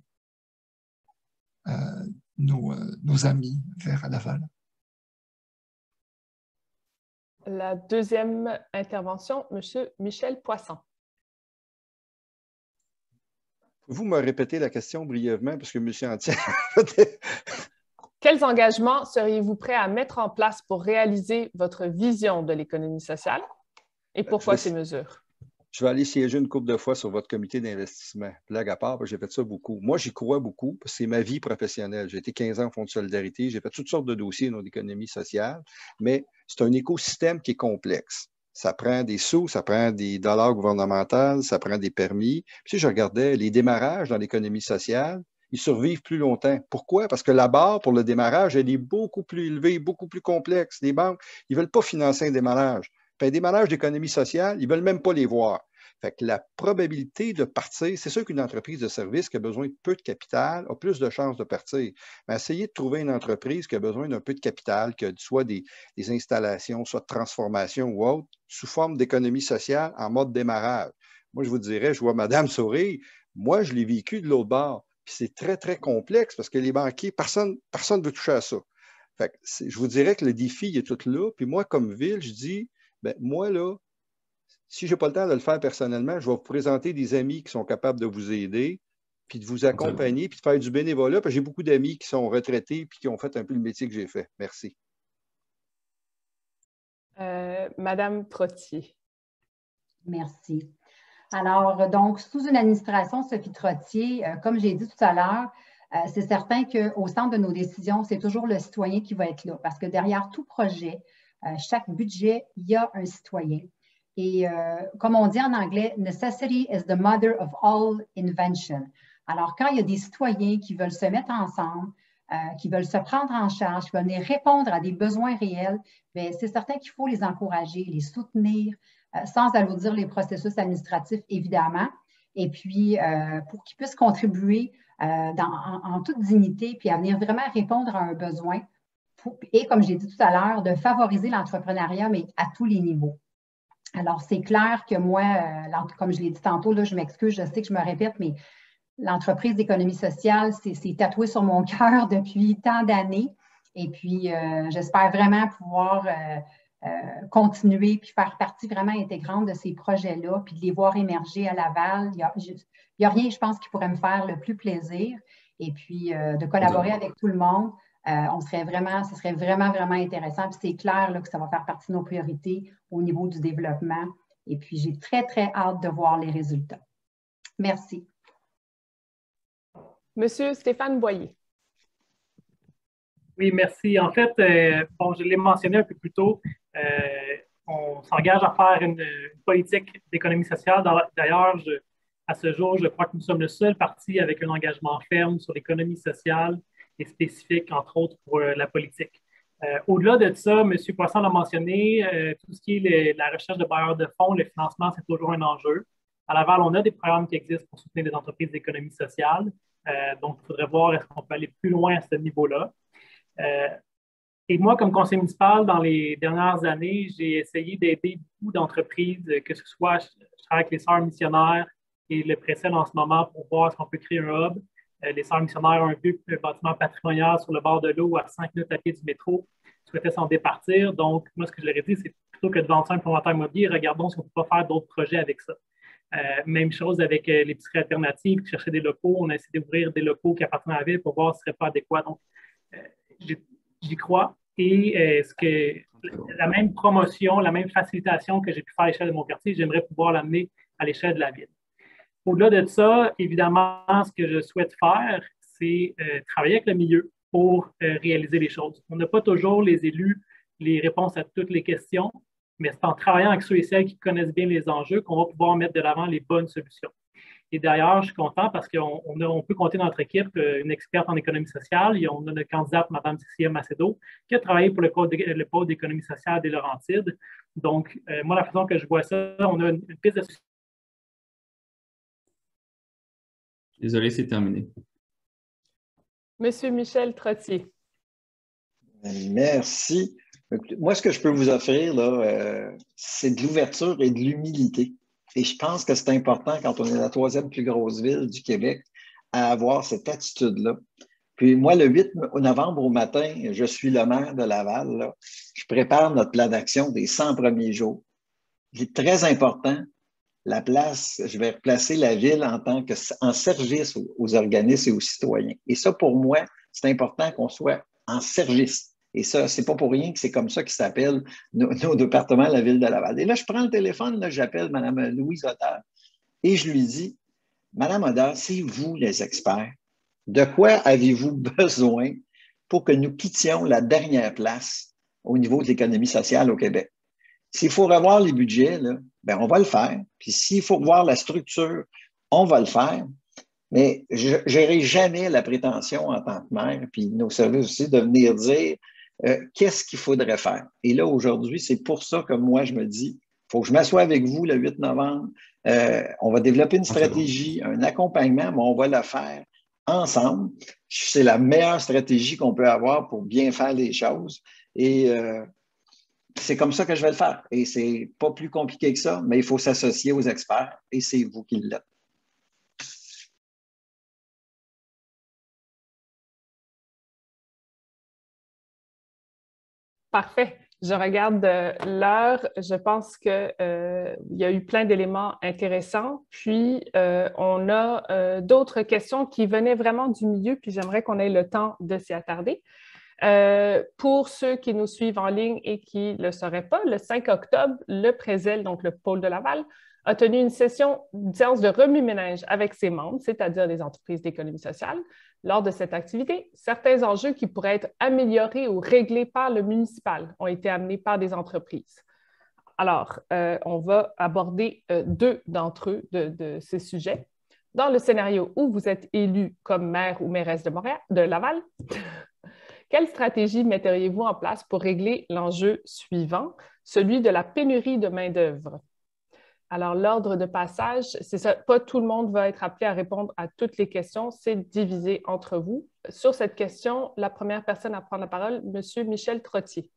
nos amis vers Laval. la deuxième intervention, M. Michel Poisson. Pouvez-vous me répéter la question brièvement, parce que M. Antian... Quels engagements seriez-vous prêts à mettre en place pour réaliser votre vision de l'économie sociale et pourquoi ces mesures? Je vais aller siéger une couple de fois sur votre comité d'investissement. Blague à part, j'ai fait ça beaucoup. Moi, j'y crois beaucoup parce que c'est ma vie professionnelle. J'ai été 15 ans au Fonds de solidarité. J'ai fait toutes sortes de dossiers dans l'économie sociale, mais c'est un écosystème qui est complexe. Ça prend des sous, ça prend des dollars gouvernementaux, ça prend des permis. Puis, si je regardais les démarrages dans l'économie sociale, ils survivent plus longtemps. Pourquoi? Parce que la barre pour le démarrage, elle est beaucoup plus élevée, beaucoup plus complexe. Les banques, ils ne veulent pas financer un démarrage. Puis un démarrage d'économie sociale, ils ne veulent même pas les voir. Fait que la probabilité de partir, c'est sûr qu'une entreprise de service qui a besoin de peu de capital a plus de chances de partir. Mais essayez de trouver une entreprise qui a besoin d'un peu de capital, que soit des installations, soit de transformation ou autre, sous forme d'économie sociale en mode démarrage. Moi, je vous dirais, je vois Madame sourire. Moi, je l'ai vécu de l'autre bord. Puis c'est très, très complexe parce que les banquiers, personne ne veut toucher à ça. Fait que je vous dirais que le défi il est tout là. Puis moi, comme ville, je dis, ben moi, là, si je n'ai pas le temps de le faire personnellement, je vais vous présenter des amis qui sont capables de vous aider, puis de vous accompagner, puis de faire du bénévolat. J'ai beaucoup d'amis qui sont retraités puis qui ont fait un peu le métier que j'ai fait. Merci. Madame Trottier. Merci. Alors, donc, sous une administration Sophie Trottier, comme j'ai dit tout à l'heure, c'est certain qu'au centre de nos décisions, c'est toujours le citoyen qui va être là, parce que derrière tout projet, chaque budget, il y a un citoyen. Et comme on dit en anglais, « necessity is the mother of all invention ». Alors, quand il y a des citoyens qui veulent se mettre ensemble, qui veulent se prendre en charge, qui veulent venir répondre à des besoins réels, c'est certain qu'il faut les encourager, les soutenir, sans alourdir les processus administratifs, évidemment, et puis pour qu'ils puissent contribuer en toute dignité, puis à venir vraiment répondre à un besoin, et comme j'ai dit tout à l'heure, de favoriser l'entrepreneuriat, mais à tous les niveaux. Alors, c'est clair que moi, comme je l'ai dit tantôt, là, je m'excuse, je sais que je me répète, mais l'entreprise d'économie sociale, c'est tatoué sur mon cœur depuis tant d'années. Et puis, j'espère vraiment pouvoir continuer puis faire partie vraiment intégrante de ces projets-là, puis de les voir émerger à Laval. Il n'y a rien, je pense, qui pourrait me faire le plus plaisir. Et puis, de collaborer avec tout le monde, ce serait vraiment, vraiment intéressant. Puis c'est clair là, que ça va faire partie de nos priorités au niveau du développement. Et puis, j'ai très, très hâte de voir les résultats. Merci. Monsieur Stéphane Boyer. Oui, merci. En fait, bon, je l'ai mentionné un peu plus tôt, euh, on s'engage à faire une politique d'économie sociale. D'ailleurs, à ce jour, je crois que nous sommes le seul parti avec un engagement ferme sur l'économie sociale et spécifique, entre autres, pour la politique. Au-delà de ça, M. Poisson l'a mentionné, tout ce qui est la recherche de bailleurs de fonds, le financement, c'est toujours un enjeu. À Laval, on a des programmes qui existent pour soutenir les entreprises d'économie sociale. Donc, il faudrait voir est-ce qu'on peut aller plus loin à ce niveau-là. Euh, et moi, comme conseiller municipal, dans les dernières années, j'ai essayé d'aider beaucoup d'entreprises, que ce soit, je travaille avec les Sœurs missionnaires et le Précel en ce moment pour voir si on peut créer un hub. Les Sœurs missionnaires ont un vieux bâtiment patrimonial sur le bord de l'eau à 5 minutes à pied du métro, souhaitaient s'en départir. Donc, moi, ce que je leur ai dit, c'est plutôt que de vendre ça à un promoteur immobilier, regardons si on ne peut pas faire d'autres projets avec ça. Même chose avec l'épicerie alternative qui cherchait des locaux. On a essayé d'ouvrir des locaux qui appartiennent à la ville pour voir si ce serait pas adéquat. Donc, j'y crois. Et la même promotion, la même facilitation que j'ai pu faire à l'échelle de mon quartier, j'aimerais pouvoir l'amener à l'échelle de la ville. Au-delà de ça, évidemment, ce que je souhaite faire, c'est travailler avec le milieu pour réaliser les choses. On n'a pas toujours les élus les réponses à toutes les questions, mais c'est en travaillant avec ceux et celles qui connaissent bien les enjeux qu'on va pouvoir mettre de l'avant les bonnes solutions. Et d'ailleurs, je suis content parce qu'on peut compter dans notre équipe une experte en économie sociale. On a notre candidate, Mme Cécilia Macedo, qui a travaillé pour le pôle d'économie sociale des Laurentides. Donc, moi, la façon que je vois ça, on a une piste de... Désolé, c'est terminé. Monsieur Michel Trottier. Merci. Moi, ce que je peux vous offrir, là, c'est de l'ouverture et de l'humilité. Et je pense que c'est important quand on est la troisième plus grosse ville du Québec à avoir cette attitude-là. Puis moi, le 8 novembre au matin, je suis le maire de Laval. Là. Je prépare notre plan d'action des 100 premiers jours. C'est très important. La place, je vais replacer la ville en service aux organismes et aux citoyens. Et ça, pour moi, c'est important qu'on soit en service. Et ça, c'est pas pour rien que c'est comme ça qu'ils s'appellent nos départements, la ville de Laval. Et là, je prends le téléphone, là, j'appelle Mme Louise Otter et je lui dis, Mme Otter, c'est vous les experts. De quoi avez-vous besoin pour que nous quittions la dernière place au niveau de l'économie sociale au Québec? S'il faut revoir les budgets, là, ben on va le faire. Puis s'il faut revoir la structure, on va le faire. Mais je n'aurai jamais la prétention en tant que maire, puis nos services aussi, de venir dire qu'est-ce qu'il faudrait faire. Et là, aujourd'hui, c'est pour ça que moi, je me dis, il faut que je m'assoie avec vous le 8 novembre. On va développer une stratégie, un accompagnement, mais on va le faire ensemble. C'est la meilleure stratégie qu'on peut avoir pour bien faire les choses. Et c'est comme ça que je vais le faire. Et c'est pas plus compliqué que ça, mais il faut s'associer aux experts et c'est vous qui l'êtes. Parfait. Je regarde l'heure. Je pense qu'il y a eu plein d'éléments intéressants. Puis, on a d'autres questions qui venaient vraiment du milieu, puis j'aimerais qu'on ait le temps de s'y attarder. Pour ceux qui nous suivent en ligne et qui ne le sauraient pas, le 5 octobre, le Prézel, donc le pôle de Laval, a tenu une séance de remue-ménage avec ses membres, c'est-à-dire les entreprises d'économie sociale. Lors de cette activité, certains enjeux qui pourraient être améliorés ou réglés par le municipal ont été amenés par des entreprises. Alors, on va aborder deux d'entre eux de ces sujets. Dans le scénario où vous êtes élu comme maire ou mairesse de Laval, quelle stratégie metteriez-vous en place pour régler l'enjeu suivant, celui de la pénurie de main-d'œuvre? Alors, l'ordre de passage, c'est ça, pas tout le monde va être appelé à répondre à toutes les questions, c'est divisé entre vous. Sur cette question, la première personne à prendre la parole, M. Michel Trottier.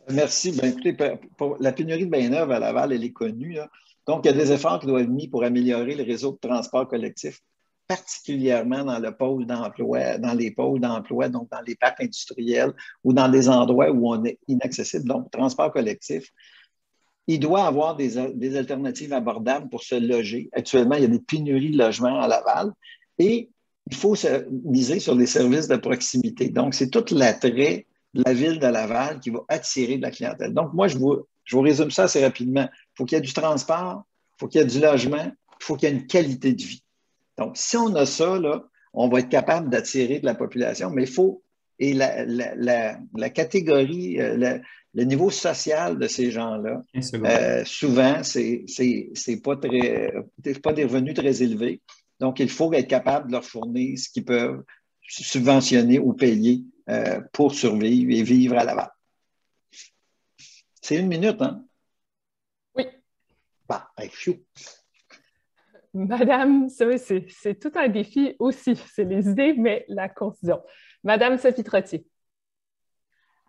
Merci. Bien, écoutez, pour la pénurie de main-d'œuvre à Laval, elle est connue, là. Donc, il y a des efforts qui doivent être mis pour améliorer le réseau de transport collectif, particulièrement dans le pôle d'emploi, dans les pôles d'emploi, donc dans les parcs industriels ou dans des endroits où on est inaccessible. Donc, transport collectif. Il doit avoir des alternatives abordables pour se loger. Actuellement, il y a des pénuries de logements à Laval et il faut miser sur les services de proximité. Donc, c'est tout l'attrait de la ville de Laval qui va attirer de la clientèle. Donc, moi, je vous résume ça assez rapidement. Il faut qu'il y ait du transport, il faut qu'il y ait du logement, il faut qu'il y ait une qualité de vie. Donc, si on a ça, là, on va être capable d'attirer de la population, mais il faut, et la catégorie, le niveau social de ces gens-là, souvent, c'est pas des revenus très élevés. Donc, il faut être capable de leur fournir ce qu'ils peuvent subventionner ou payer pour survivre et vivre à Laval. C'est 1 minute, hein? Oui. Bah, phew. Madame, c'est tout un défi aussi. C'est les idées, mais la concision. Madame Sophie Trottier.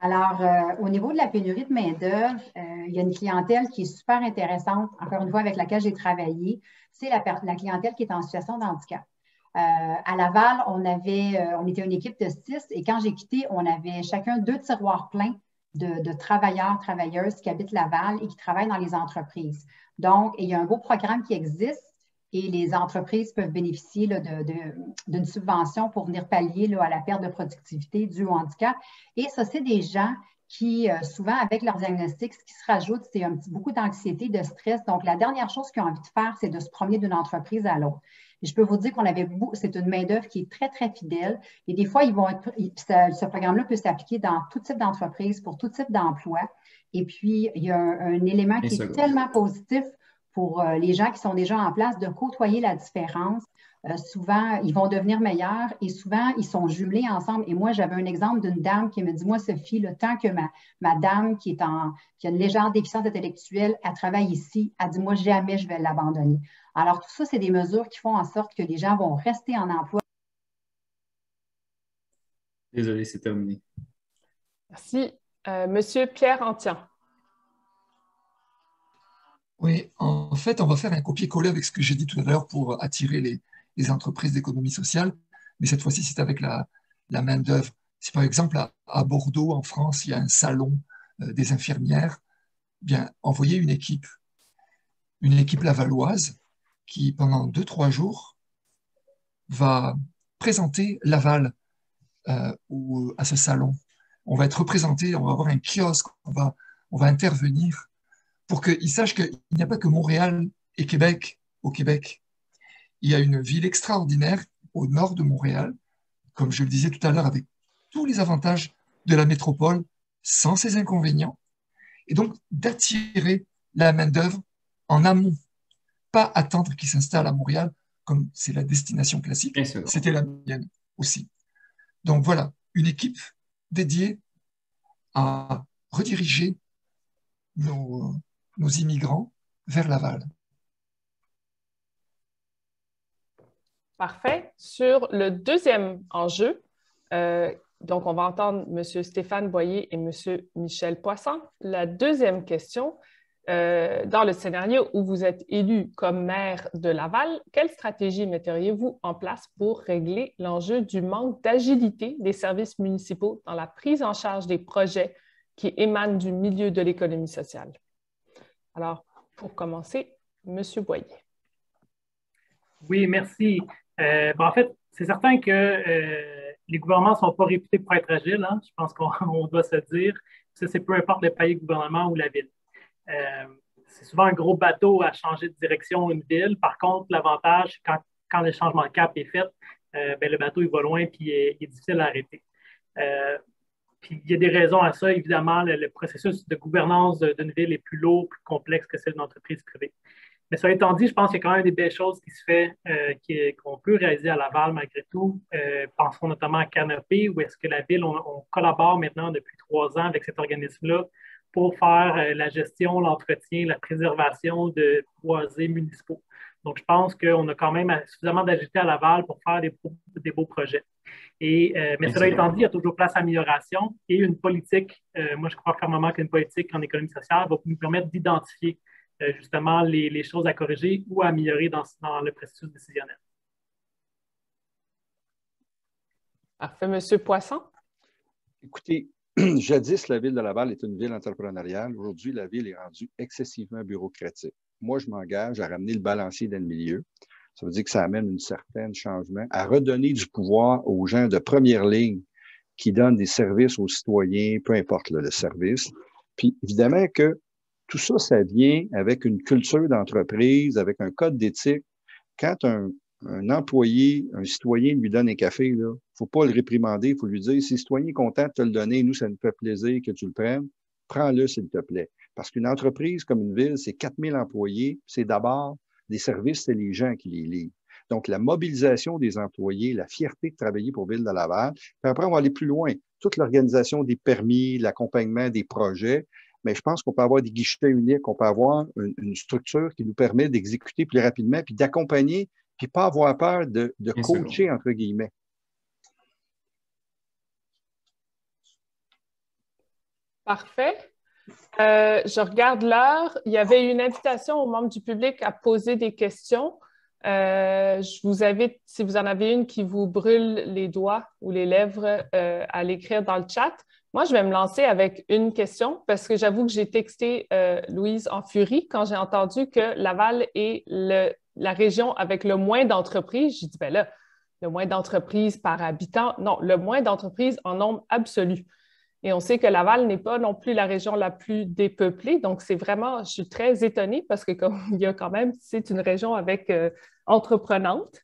Alors, au niveau de la pénurie de main-d'œuvre, il y a une clientèle qui est super intéressante, encore une fois, avec laquelle j'ai travaillé. C'est la clientèle qui est en situation de handicap. À Laval, on était une équipe de 6 et quand j'ai quitté, on avait chacun 2 tiroirs pleins de travailleurs, travailleuses qui habitent Laval et qui travaillent dans les entreprises. Donc, il y a un beau programme qui existe et les entreprises peuvent bénéficier là, d'une subvention pour venir pallier là, à la perte de productivité due au handicap. Et ça, c'est des gens qui, souvent, avec leur diagnostic, ce qui se rajoute, c'est beaucoup d'anxiété, de stress. Donc, la dernière chose qu'ils ont envie de faire, c'est de se promener d'une entreprise à l'autre. Et je peux vous dire c'est une main-d'œuvre qui est très, très fidèle. Et des fois, ce programme-là peut s'appliquer dans tout type d'entreprise, pour tout type d'emploi. Et puis, il y a un élément qui est tellement positif pour les gens qui sont déjà en place de côtoyer la différence. Souvent, ils vont devenir meilleurs et souvent, ils sont jumelés ensemble. Et moi, j'avais un exemple d'une dame qui me dit, moi, Sophie, le temps que ma dame qui a une légère déficience intellectuelle, elle travaille ici, elle dit, moi, jamais je vais l'abandonner. Alors, tout ça, c'est des mesures qui font en sorte que les gens vont rester en emploi. Désolé, c'est terminé. Merci. Monsieur Pierre Antian. Oui, en fait, on va faire un copier-coller avec ce que j'ai dit tout à l'heure pour attirer les entreprises d'économie sociale, mais cette fois-ci, c'est avec la main-d'œuvre. Si par exemple, à Bordeaux, en France, il y a un salon des infirmières, bien, envoyez une équipe lavalloise qui, pendant 2-3 jours, va présenter Laval à ce salon. On va être représenté, on va avoir un kiosque, on va intervenir pour qu'ils sachent qu'il n'y a pas que Montréal et Québec au Québec. Il y a une ville extraordinaire au nord de Montréal, comme je le disais tout à l'heure, avec tous les avantages de la métropole, sans ses inconvénients, et donc d'attirer la main-d'œuvre en amont, pas attendre qu'ils s'installent à Montréal, comme c'est la destination classique, c'était la mienne aussi. Donc voilà, une équipe dédiée à rediriger nos immigrants vers Laval. Parfait. Sur le deuxième enjeu, donc on va entendre M. Stéphane Boyer et M. Michel Poisson. La deuxième question, dans le scénario où vous êtes élu comme maire de Laval, quelle stratégie metteriez-vous en place pour régler l'enjeu du manque d'agilité des services municipaux dans la prise en charge des projets qui émanent du milieu de l'économie sociale? Alors, pour commencer, M. Boyer. Oui, merci. En fait, c'est certain que les gouvernements ne sont pas réputés pour être agiles, hein. Je pense qu'on doit se dire. Ça, c'est peu importe le pays, gouvernement ou la ville. C'est souvent un gros bateau à changer de direction une ville. Par contre, l'avantage, quand le changement de cap est fait, le bateau il va loin et il est difficile à arrêter. Puis il y a des raisons à ça. Évidemment, le processus de gouvernance d'une ville est plus lourd, plus complexe que celle d'une entreprise privée. Mais ça étant dit, je pense qu'il y a quand même des belles choses qui se font, qu'on peut réaliser à Laval malgré tout. Pensons notamment à Canopé, où est-ce que la ville, on collabore maintenant depuis 3 ans avec cet organisme-là pour faire la gestion, l'entretien, la préservation de boisés municipaux. Donc, je pense qu'on a quand même suffisamment d'agilité à Laval pour faire des beaux projets. Mais cela étant dit, il y a toujours place à amélioration et une politique, moi je crois fermement qu'une politique en économie sociale va nous permettre d'identifier justement les choses à corriger ou à améliorer dans le processus décisionnel. Parfait. Monsieur Poisson? Écoutez, jadis, la ville de Laval est une ville entrepreneuriale. Aujourd'hui, la ville est rendue excessivement bureaucratique. Moi, je m'engage à ramener le balancier dans le milieu. Ça veut dire que ça amène un certain changement, à redonner du pouvoir aux gens de première ligne qui donnent des services aux citoyens, peu importe le service. Puis, évidemment que tout ça, ça vient avec une culture d'entreprise, avec un code d'éthique. Quand un un employé, un citoyen lui donne un café, il ne faut pas le réprimander, il faut lui dire, si le citoyen est content de te le donner, nous, ça nous fait plaisir que tu le prennes, prends-le s'il te plaît. Parce qu'une entreprise comme une ville, c'est 4000 employés, c'est d'abord des services, c'est les gens qui les livrent. Donc, la mobilisation des employés, la fierté de travailler pour Ville de Laval, puis après, on va aller plus loin. Toute l'organisation des permis, l'accompagnement des projets, mais je pense qu'on peut avoir des guichets uniques, on peut avoir une structure qui nous permet d'exécuter plus rapidement, puis d'accompagner, puis pas avoir peur de coacher, entre guillemets. Parfait. Je regarde l'heure. Il y avait une invitation aux membres du public à poser des questions. Je vous invite, si vous en avez une qui vous brûle les doigts ou les lèvres, à l'écrire dans le chat. Moi, je vais me lancer avec une question parce que j'avoue que j'ai texté Louise en furie quand j'ai entendu que Laval est la région avec le moins d'entreprises. J'ai dit, ben là, le moins d'entreprises par habitant. Non, le moins d'entreprises en nombre absolu. Et on sait que Laval n'est pas non plus la région la plus dépeuplée. Donc, c'est vraiment, je suis très étonnée parce que il y a quand même, c'est une région avec entreprenante.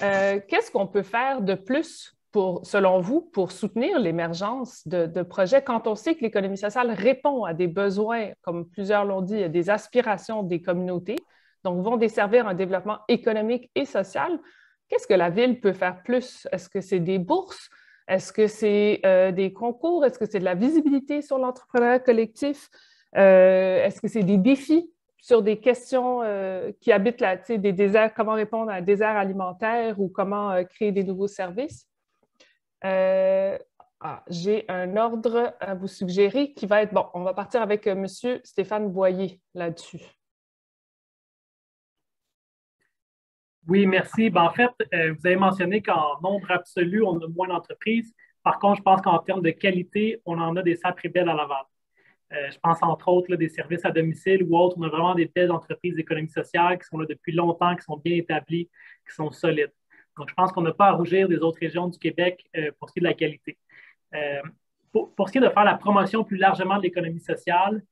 Qu'est-ce qu'on peut faire de plus, selon vous, pour soutenir l'émergence de projets quand on sait que l'économie sociale répond à des besoins, comme plusieurs l'ont dit, à des aspirations des communautés, donc vont desservir un développement économique et social? Qu'est-ce que la ville peut faire plus? Est-ce que c'est des bourses? Est-ce que c'est des concours? Est-ce que c'est de la visibilité sur l'entrepreneuriat collectif? Est-ce que c'est des défis sur des questions qui habitent là, des déserts, comment répondre à un désert alimentaire ou comment créer des nouveaux services? J'ai un ordre à vous suggérer qui va être, bon, on va partir avec M. Stéphane Boyer là-dessus. Oui, merci. En fait, vous avez mentionné qu'en nombre absolu, on a moins d'entreprises. Par contre, je pense qu'en termes de qualité, on en a des sacrées belles à Laval. Je pense entre autres là, des services à domicile ou autres. On a vraiment des belles entreprises d'économie sociale qui sont là depuis longtemps, qui sont bien établies, qui sont solides. Donc, je pense qu'on n'a pas à rougir des autres régions du Québec pour ce qui est de la qualité. Pour ce qui est de faire la promotion plus largement de l'économie sociale,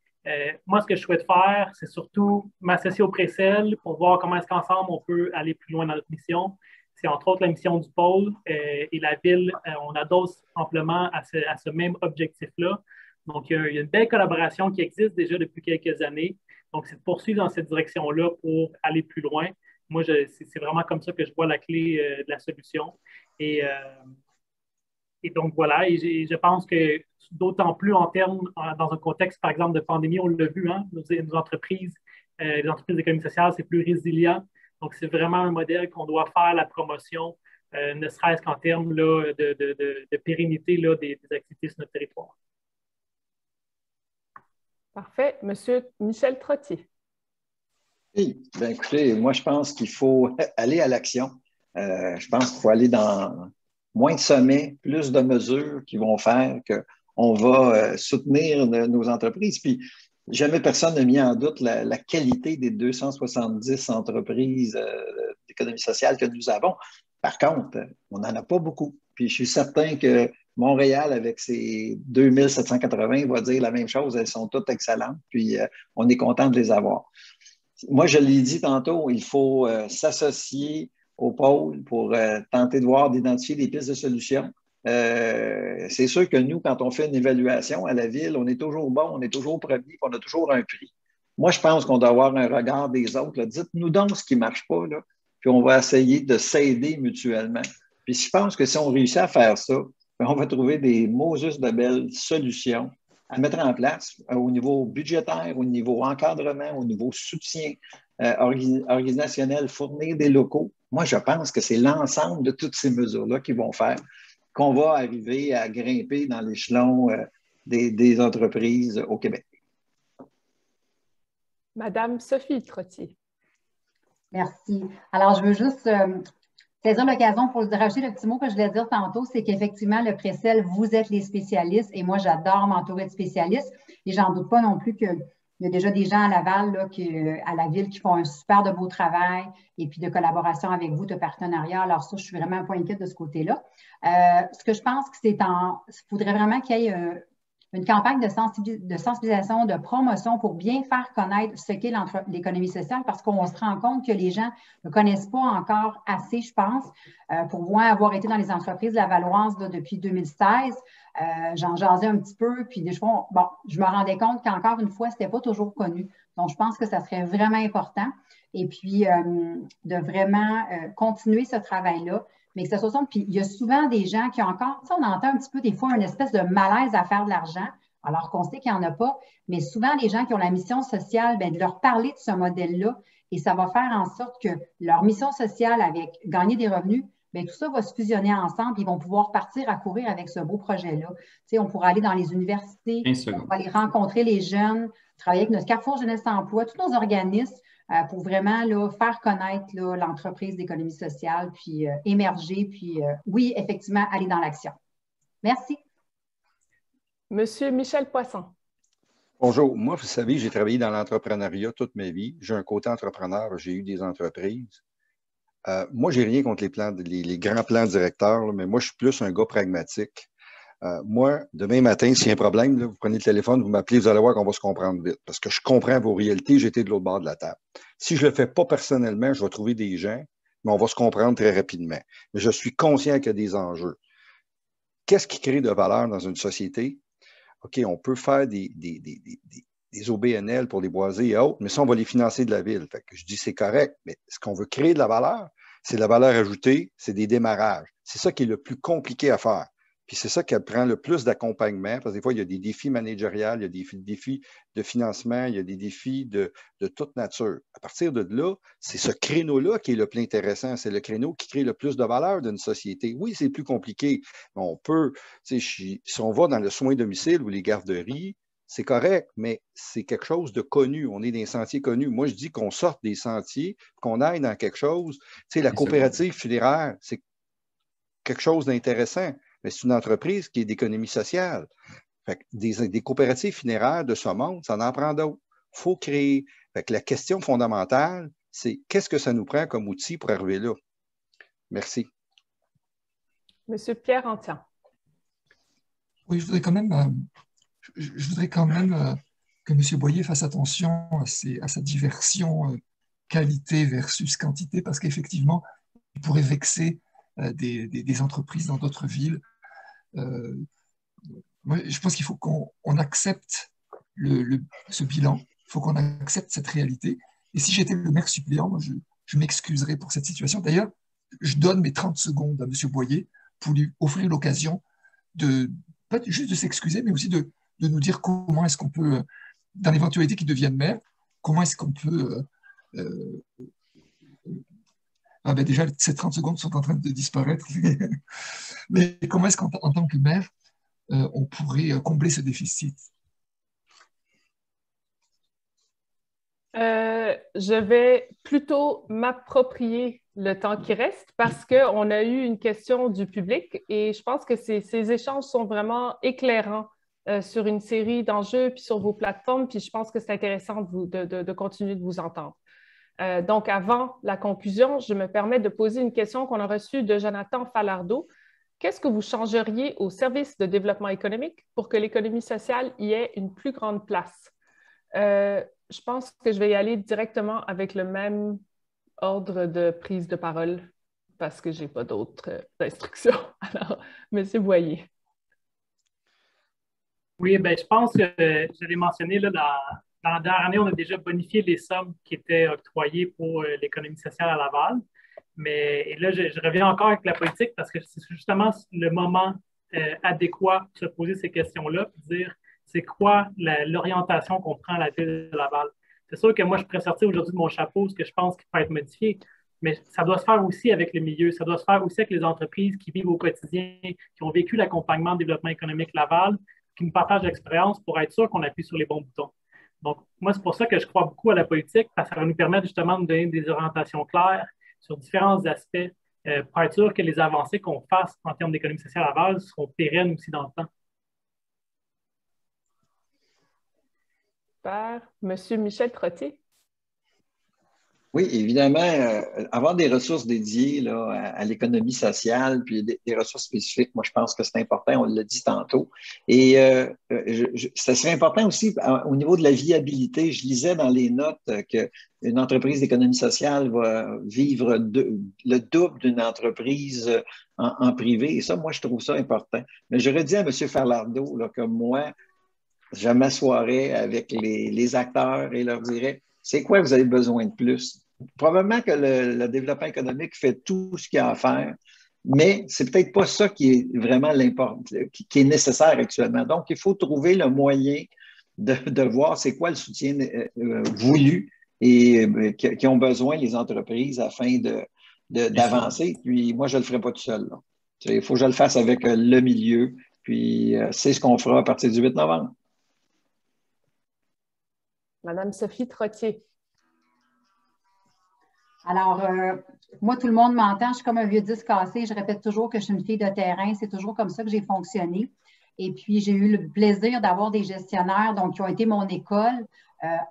moi, ce que je souhaite faire, c'est surtout m'associer au Précel pour voir comment est-ce qu'ensemble on peut aller plus loin dans notre mission. C'est entre autres la mission du pôle et la ville, on adosse amplement à ce même objectif-là. Donc, il y a une belle collaboration qui existe déjà depuis quelques années. Donc, c'est de poursuivre dans cette direction-là pour aller plus loin. Moi, c'est vraiment comme ça que je vois la clé de la solution. Et donc, voilà, et je pense que d'autant plus dans un contexte, par exemple, de pandémie, on l'a vu, hein, nos entreprises, les entreprises d'économie sociale, c'est plus résilient. Donc, c'est vraiment un modèle qu'on doit faire la promotion, ne serait-ce qu'en termes là, de pérennité là, des activités sur notre territoire. Parfait. Monsieur Michel Trottier. Oui, bien écoutez, moi, je pense qu'il faut aller à l'action. Je pense qu'il faut aller dans moins de sommets, plus de mesures qui vont faire qu'on va soutenir nos entreprises. Puis, jamais personne n'a mis en doute la qualité des 270 entreprises d'économie sociale que nous avons. Par contre, on n'en a pas beaucoup. Puis, je suis certain que Montréal, avec ses 2780, va dire la même chose. Elles sont toutes excellentes. Puis, on est content de les avoir. Moi, je l'ai dit tantôt, il faut s'associer au pôle pour tenter de voir, d'identifier des pistes de solutions. C'est sûr que nous, quand on fait une évaluation à la ville, on est toujours bon, on est toujours premier, puis on a toujours un prix. Moi, je pense qu'on doit avoir un regard des autres. Dites-nous donc ce qui ne marche pas, là, puis on va essayer de s'aider mutuellement. Puis je pense que si on réussit à faire ça, on va trouver des Moses de belles solutions à mettre en place au niveau budgétaire, au niveau encadrement, au niveau soutien organisationnel, fournir des locaux. Moi, je pense que c'est l'ensemble de toutes ces mesures-là qui vont faire qu'on va arriver à grimper dans l'échelon des entreprises au Québec. Madame Sophie Trottier. Merci. Alors, je veux juste saisir l'occasion pour rajouter le petit mot que je voulais dire tantôt, c'est qu'effectivement, le Précel, vous êtes les spécialistes et moi, j'adore m'entourer de spécialistes et j'en doute pas non plus qu'il y a déjà des gens à Laval, là, à la ville, qui font un super de beau travail et puis de collaboration avec vous, de partenariat. Alors ça, je suis vraiment pas inquiète de ce côté-là. Ce que je pense que il faudrait vraiment qu'il y ait une campagne de sensibilisation, de promotion pour bien faire connaître ce qu'est l'économie sociale parce qu'on se rend compte que les gens ne connaissent pas encore assez, je pense. Pour moi, avoir été dans les entreprises lavalloises depuis 2016, j'en jasais un petit peu, puis des fois, bon, je me rendais compte qu'encore une fois, ce n'était pas toujours connu. Donc, je pense que ça serait vraiment important. Et puis, de vraiment continuer ce travail-là. Mais que ce soit ça, puis il y a souvent des gens qui ont encore, tu sais, on entend un petit peu des fois une espèce de malaise à faire de l'argent, alors qu'on sait qu'il n'y en a pas, mais souvent les gens qui ont la mission sociale, bien, de leur parler de ce modèle-là, et ça va faire en sorte que leur mission sociale avec gagner des revenus, bien, tout ça va se fusionner ensemble, ils vont pouvoir partir à courir avec ce beau projet-là. Tu sais, on pourra aller dans les universités, on va aller rencontrer les jeunes, travailler avec notre Carrefour Jeunesse Emploi, tous nos organismes, pour vraiment là, faire connaître l'entreprise d'économie sociale, puis émerger, puis oui, effectivement, aller dans l'action. Merci. Monsieur Michel Poisson. Bonjour. Moi, vous savez, j'ai travaillé dans l'entrepreneuriat toute ma vie. J'ai un côté entrepreneur, j'ai eu des entreprises. Moi, j'ai rien contre les grands plans directeurs, là, mais moi, je suis plus un gars pragmatique. Moi, demain matin, s'il y a un problème, là, vous prenez le téléphone, vous m'appelez, vous allez voir qu'on va se comprendre vite. Parce que je comprends vos réalités, j'étais de l'autre bord de la table. Si je ne le fais pas personnellement, je vais trouver des gens, mais on va se comprendre très rapidement. Mais je suis conscient qu'il y a des enjeux. Qu'est-ce qui crée de valeur dans une société? OK, on peut faire des OBNL pour les boisés et autres, mais ça, on va les financer de la ville. Fait que je dis c'est correct, mais ce qu'on veut créer de la valeur, c'est de la valeur ajoutée, c'est des démarrages. C'est ça qui est le plus compliqué à faire. Puis c'est ça qui prend le plus d'accompagnement, parce que des fois, il y a des défis managériels, il y a des défis de financement, il y a des défis de toute nature. À partir de là, c'est ce créneau-là qui est le plus intéressant. C'est le créneau qui crée le plus de valeur d'une société. Oui, c'est plus compliqué. On peut, si on va dans le soin domicile ou les garderies, c'est correct, mais c'est quelque chose de connu. On est dans des sentiers connus. Moi, je dis qu'on sorte des sentiers, qu'on aille dans quelque chose. Tu sais, la coopérative funéraire, c'est quelque chose d'intéressant. Mais c'est une entreprise qui est d'économie sociale. Fait que des coopératives funéraires de ce monde, ça en prend d'autres. Il faut créer. Fait que la question fondamentale, c'est qu'est-ce que ça nous prend comme outil pour arriver là? Merci. Monsieur Pierre Antian. Oui, je voudrais quand même que M. Boyer fasse attention à sa diversion qualité versus quantité, parce qu'effectivement, il pourrait vexer des entreprises dans d'autres villes. Moi, je pense qu'il faut qu'on accepte ce bilan, il faut qu'on accepte cette réalité. Et si j'étais le maire suppléant, moi, je m'excuserais pour cette situation. D'ailleurs, je donne mes 30 secondes à M. Boyer pour lui offrir l'occasion pas juste de s'excuser, mais aussi de nous dire comment est-ce qu'on peut, dans l'éventualité qu'il devienne maire, comment est-ce qu'on peut... déjà, ces 30 secondes sont en train de disparaître. Mais comment est-ce qu'en tant que maire, on pourrait combler ce déficit? Je vais plutôt m'approprier le temps qui reste parce qu'on a eu une question du public et je pense que ces échanges sont vraiment éclairants sur une série d'enjeux puis sur vos plateformes, puis je pense que c'est intéressant de continuer de vous entendre. Donc, avant la conclusion, je me permets de poser une question qu'on a reçue de Jonathan Falardeau. Qu'est-ce que vous changeriez au service de développement économique pour que l'économie sociale y ait une plus grande place? Je pense que je vais y aller directement avec le même ordre de prise de parole parce que je n'ai pas d'autres instructions. Alors, M. Boyer. Oui, bien, je pense que je l'ai mentionné, là, dans la dernière année, on a déjà bonifié les sommes qui étaient octroyées pour l'économie sociale à Laval. Mais là, je reviens encore avec la politique parce que c'est justement le moment adéquat de se poser ces questions-là et dire c'est quoi l'orientation qu'on prend à la ville de Laval. C'est sûr que moi, je pourrais sortir aujourd'hui de mon chapeau ce que je pense qu'il peut être modifié, mais ça doit se faire aussi avec le milieu, ça doit se faire aussi avec les entreprises qui vivent au quotidien, qui ont vécu l'accompagnement de développement économique Laval, qui nous partagent l'expérience pour être sûr qu'on appuie sur les bons boutons. Donc, moi, c'est pour ça que je crois beaucoup à la politique, parce que ça va nous permettre justement de donner des orientations claires sur différents aspects pour être sûr que les avancées qu'on fasse en termes d'économie sociale à Laval seront pérennes aussi dans le temps. Par M. Michel Trottier. Oui, évidemment, avoir des ressources dédiées là, à l'économie sociale, puis des ressources spécifiques, moi, je pense que c'est important, on l'a dit tantôt. Et ça serait important aussi au niveau de la viabilité. Je lisais dans les notes qu'une entreprise d'économie sociale va vivre le double d'une entreprise en privé. Et ça, moi, je trouve ça important. Mais j'aurais dit à M. Falardeau là, que moi, je m'assoirais avec les acteurs et leur dirais, c'est quoi vous avez besoin de plus? Probablement que le développement économique fait tout ce qu'il y a à faire, mais c'est peut-être pas ça qui est vraiment l'important, qui est nécessaire actuellement. Donc, il faut trouver le moyen de voir c'est quoi le soutien voulu et qui ont besoin les entreprises afin d'avancer. Puis moi, je ne le ferai pas tout seul. Là. Il faut que je le fasse avec le milieu. Puis c'est ce qu'on fera à partir du 8 novembre. Madame Sophie Trottier. Alors, moi, tout le monde m'entend, je suis comme un vieux disque cassé, je répète toujours que je suis une fille de terrain, c'est toujours comme ça que j'ai fonctionné. Et puis, j'ai eu le plaisir d'avoir des gestionnaires donc, qui ont été mon école,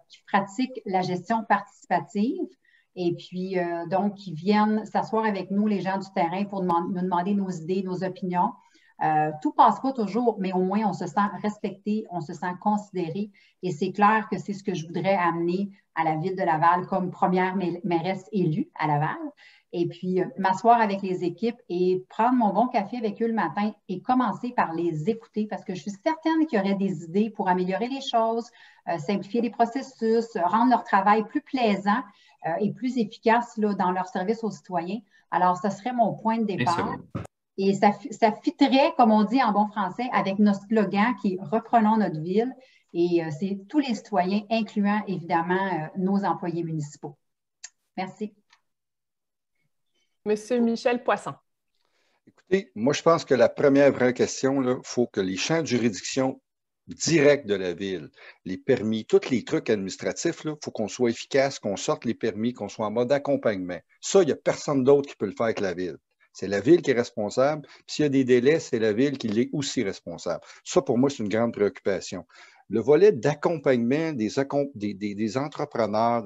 qui pratiquent la gestion participative et puis, donc, qui viennent s'asseoir avec nous, les gens du terrain, pour nous demander nos idées, nos opinions. Tout passe pas toujours, mais au moins, on se sent respecté, on se sent considéré. Et c'est clair que c'est ce que je voudrais amener à la Ville de Laval comme première mairesse élue à Laval. Et puis, m'asseoir avec les équipes et prendre mon bon café avec eux le matin et commencer par les écouter parce que je suis certaine qu'il y aurait des idées pour améliorer les choses, simplifier les processus, rendre leur travail plus plaisant et plus efficace là, dans leur service aux citoyens. Alors, ce serait mon point de départ. Et ça fitterait, comme on dit en bon français, avec notre slogan qui est « Reprenons notre ville ». Et c'est tous les citoyens, incluant évidemment nos employés municipaux. Merci. Monsieur Michel Poisson. Écoutez, moi, je pense que la première vraie question, il faut que les champs de juridiction directs de la ville, les permis, tous les trucs administratifs, il faut qu'on soit efficace, qu'on sorte les permis, qu'on soit en mode accompagnement. Ça, il n'y a personne d'autre qui peut le faire que la ville. C'est la ville qui est responsable. Puis s'il y a des délais, c'est la ville qui l'est aussi responsable. Ça, pour moi, c'est une grande préoccupation. Le volet d'accompagnement des entrepreneurs,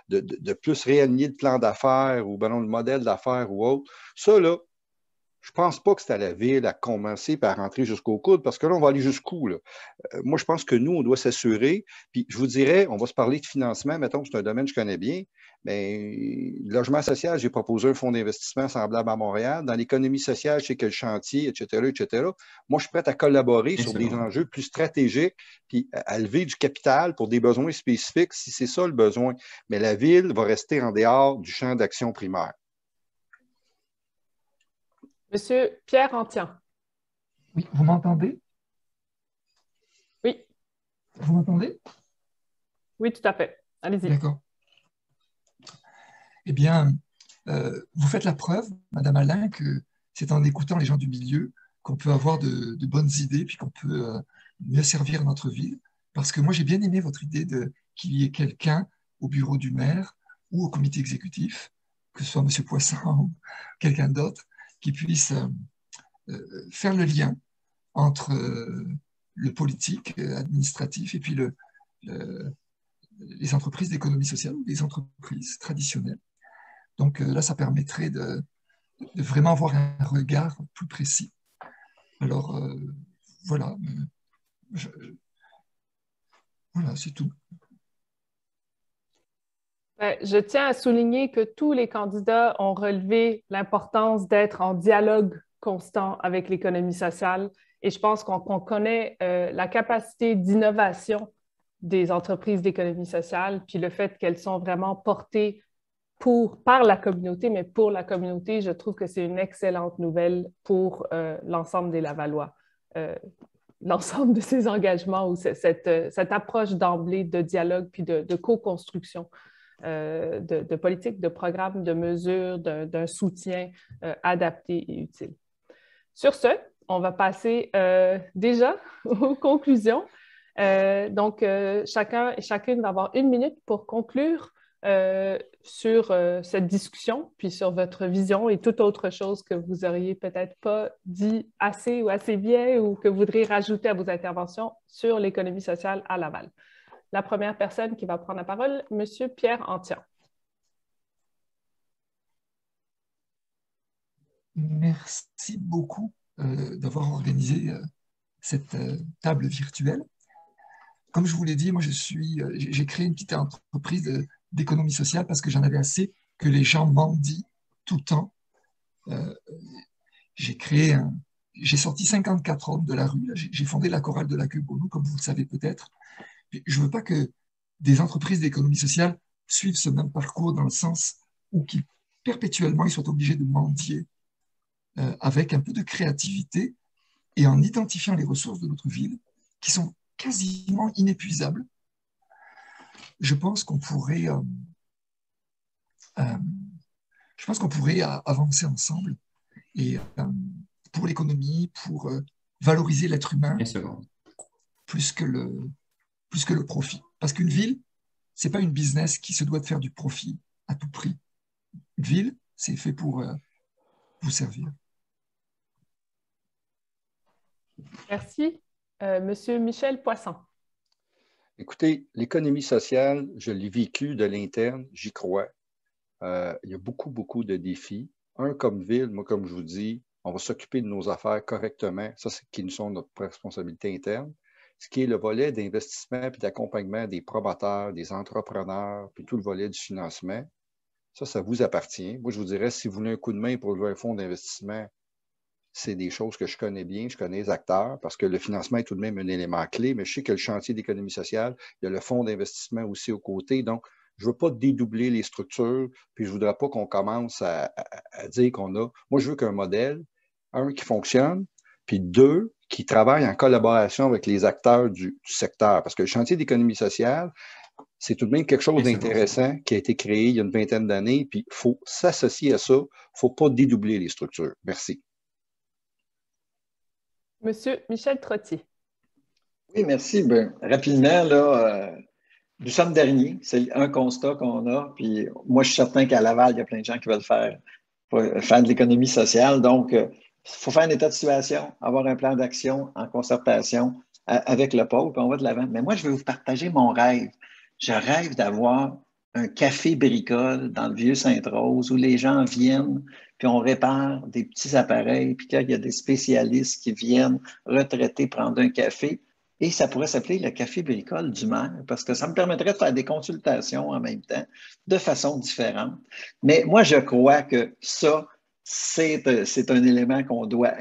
de plus réaligner le plan d'affaires ou le modèle d'affaires ou autre, ça, là, je ne pense pas que c'est à la ville à commencer par rentrer jusqu'au coude, parce que là, on va aller jusqu'où, là? Moi, je pense que nous, on doit s'assurer, puis je vous dirais, on va se parler de financement, mettons, c'est un domaine que je connais bien, mais le logement social, j'ai proposé un fonds d'investissement semblable à Montréal. Dans l'économie sociale, je sais que le chantier, etc., etc. Moi, je suis prêt à collaborer sur des enjeux plus stratégiques, puis à lever du capital pour des besoins spécifiques, si c'est ça le besoin. Mais la ville va rester en dehors du champ d'action primaire. Monsieur Pierre Antian. Oui, vous m'entendez? Oui. Vous m'entendez? Oui, tout à fait. Allez-y. D'accord. Eh bien, vous faites la preuve, Madame Alain, que c'est en écoutant les gens du milieu qu'on peut avoir de bonnes idées, puis qu'on peut mieux servir notre ville. Parce que moi, j'ai bien aimé votre idée qu'il y ait quelqu'un au bureau du maire ou au comité exécutif, que ce soit M. Poisson ou quelqu'un d'autre, qui puisse faire le lien entre le politique, administratif, et puis les entreprises d'économie sociale, les entreprises traditionnelles. Donc là, ça permettrait de vraiment avoir un regard plus précis. Alors, voilà. Voilà, c'est tout. Je tiens à souligner que tous les candidats ont relevé l'importance d'être en dialogue constant avec l'économie sociale et je pense qu'on connaît la capacité d'innovation des entreprises d'économie sociale, puis le fait qu'elles sont vraiment portées par la communauté, mais pour la communauté, je trouve que c'est une excellente nouvelle pour l'ensemble des Lavallois. L'ensemble de ces engagements ou cette approche d'emblée de dialogue puis de co-construction de politique, de programme, de mesures, d'un soutien adapté et utile. Sur ce, on va passer déjà aux conclusions. Donc, chacun et chacune va avoir 1 minute pour conclure sur cette discussion, puis sur votre vision et toute autre chose que vous auriez peut-être pas dit assez ou assez bien ou que vous voudriez rajouter à vos interventions sur l'économie sociale à Laval. La première personne qui va prendre la parole, M. Pierre Antian. Merci beaucoup d'avoir organisé cette table virtuelle. Comme je vous l'ai dit, moi, j'ai créé une petite entreprise d'économie sociale parce que j'en avais assez que les gens mendient tout le temps. Euh, j'ai sorti 54 hommes de la rue. J'ai fondé la chorale de la Queue-Boulou, comme vous le savez peut-être. Je ne veux pas que des entreprises d'économie sociale suivent ce même parcours dans le sens où perpétuellement ils soient obligés de mendier avec un peu de créativité et en identifiant les ressources de notre ville qui sont quasiment inépuisables. Je pense qu'on pourrait, avancer ensemble et pour l'économie, pour valoriser l'être humain plus que le profit. Parce qu'une ville, ce n'est pas une business qui se doit de faire du profit à tout prix. Une ville, c'est fait pour vous servir. Merci. Monsieur Michel Poisson. Écoutez, l'économie sociale, je l'ai vécue de l'interne, j'y crois. Il y a beaucoup, beaucoup de défis. Un, comme ville, moi, comme je vous dis, on va s'occuper de nos affaires correctement. Ça, c'est qui nous sont notre responsabilité interne. Ce qui est le volet d'investissement et d'accompagnement des promoteurs, des entrepreneurs, puis tout le volet du financement, ça vous appartient. Moi, je vous dirais, si vous voulez un coup de main pour ouvrir un fonds d'investissement, c'est des choses que je connais bien, je connais les acteurs, parce que le financement est tout de même un élément clé, mais je sais que le chantier d'économie sociale, il y a le fonds d'investissement aussi aux côtés. Donc, je ne veux pas dédoubler les structures, puis je ne voudrais pas qu'on commence à dire qu'on a... Moi, je veux qu'un modèle, un, qui fonctionne, puis deux, qui travaille en collaboration avec les acteurs du secteur. Parce que le chantier d'économie sociale, c'est tout de même quelque chose d'intéressant qui a été créé il y a une vingtaine d'années, puis il faut s'associer à ça. Il ne faut pas dédoubler les structures. Merci. Monsieur Michel Trottier. Oui, merci. Ben, rapidement, là, nous sommes derniers. C'est un constat qu'on a. Puis moi, je suis certain qu'à Laval, il y a plein de gens qui veulent faire de l'économie sociale. Donc, il faut faire un état de situation, avoir un plan d'action en concertation avec le pôle, puis on va de l'avant. Mais moi, je vais vous partager mon rêve. Je rêve d'avoir un café bricole dans le vieux Sainte-Rose où les gens viennent, puis on répare des petits appareils, puis qu'il y a des spécialistes qui viennent retraités prendre un café. Et ça pourrait s'appeler le café bricole du maire, parce que ça me permettrait de faire des consultations en même temps, de façon différente. Mais moi, je crois que ça, c'est un élément qu'on doit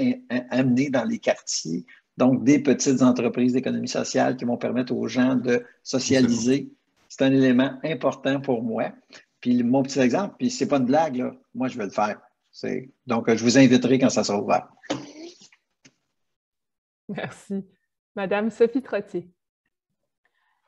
amener dans les quartiers. Donc, des petites entreprises d'économie sociale qui vont permettre aux gens de socialiser. C'est un élément important pour moi. Puis mon petit exemple, puis c'est pas une blague, là, moi, je vais le faire. Donc, je vous inviterai quand ça sera ouvert. Merci. Madame Sophie Trottier.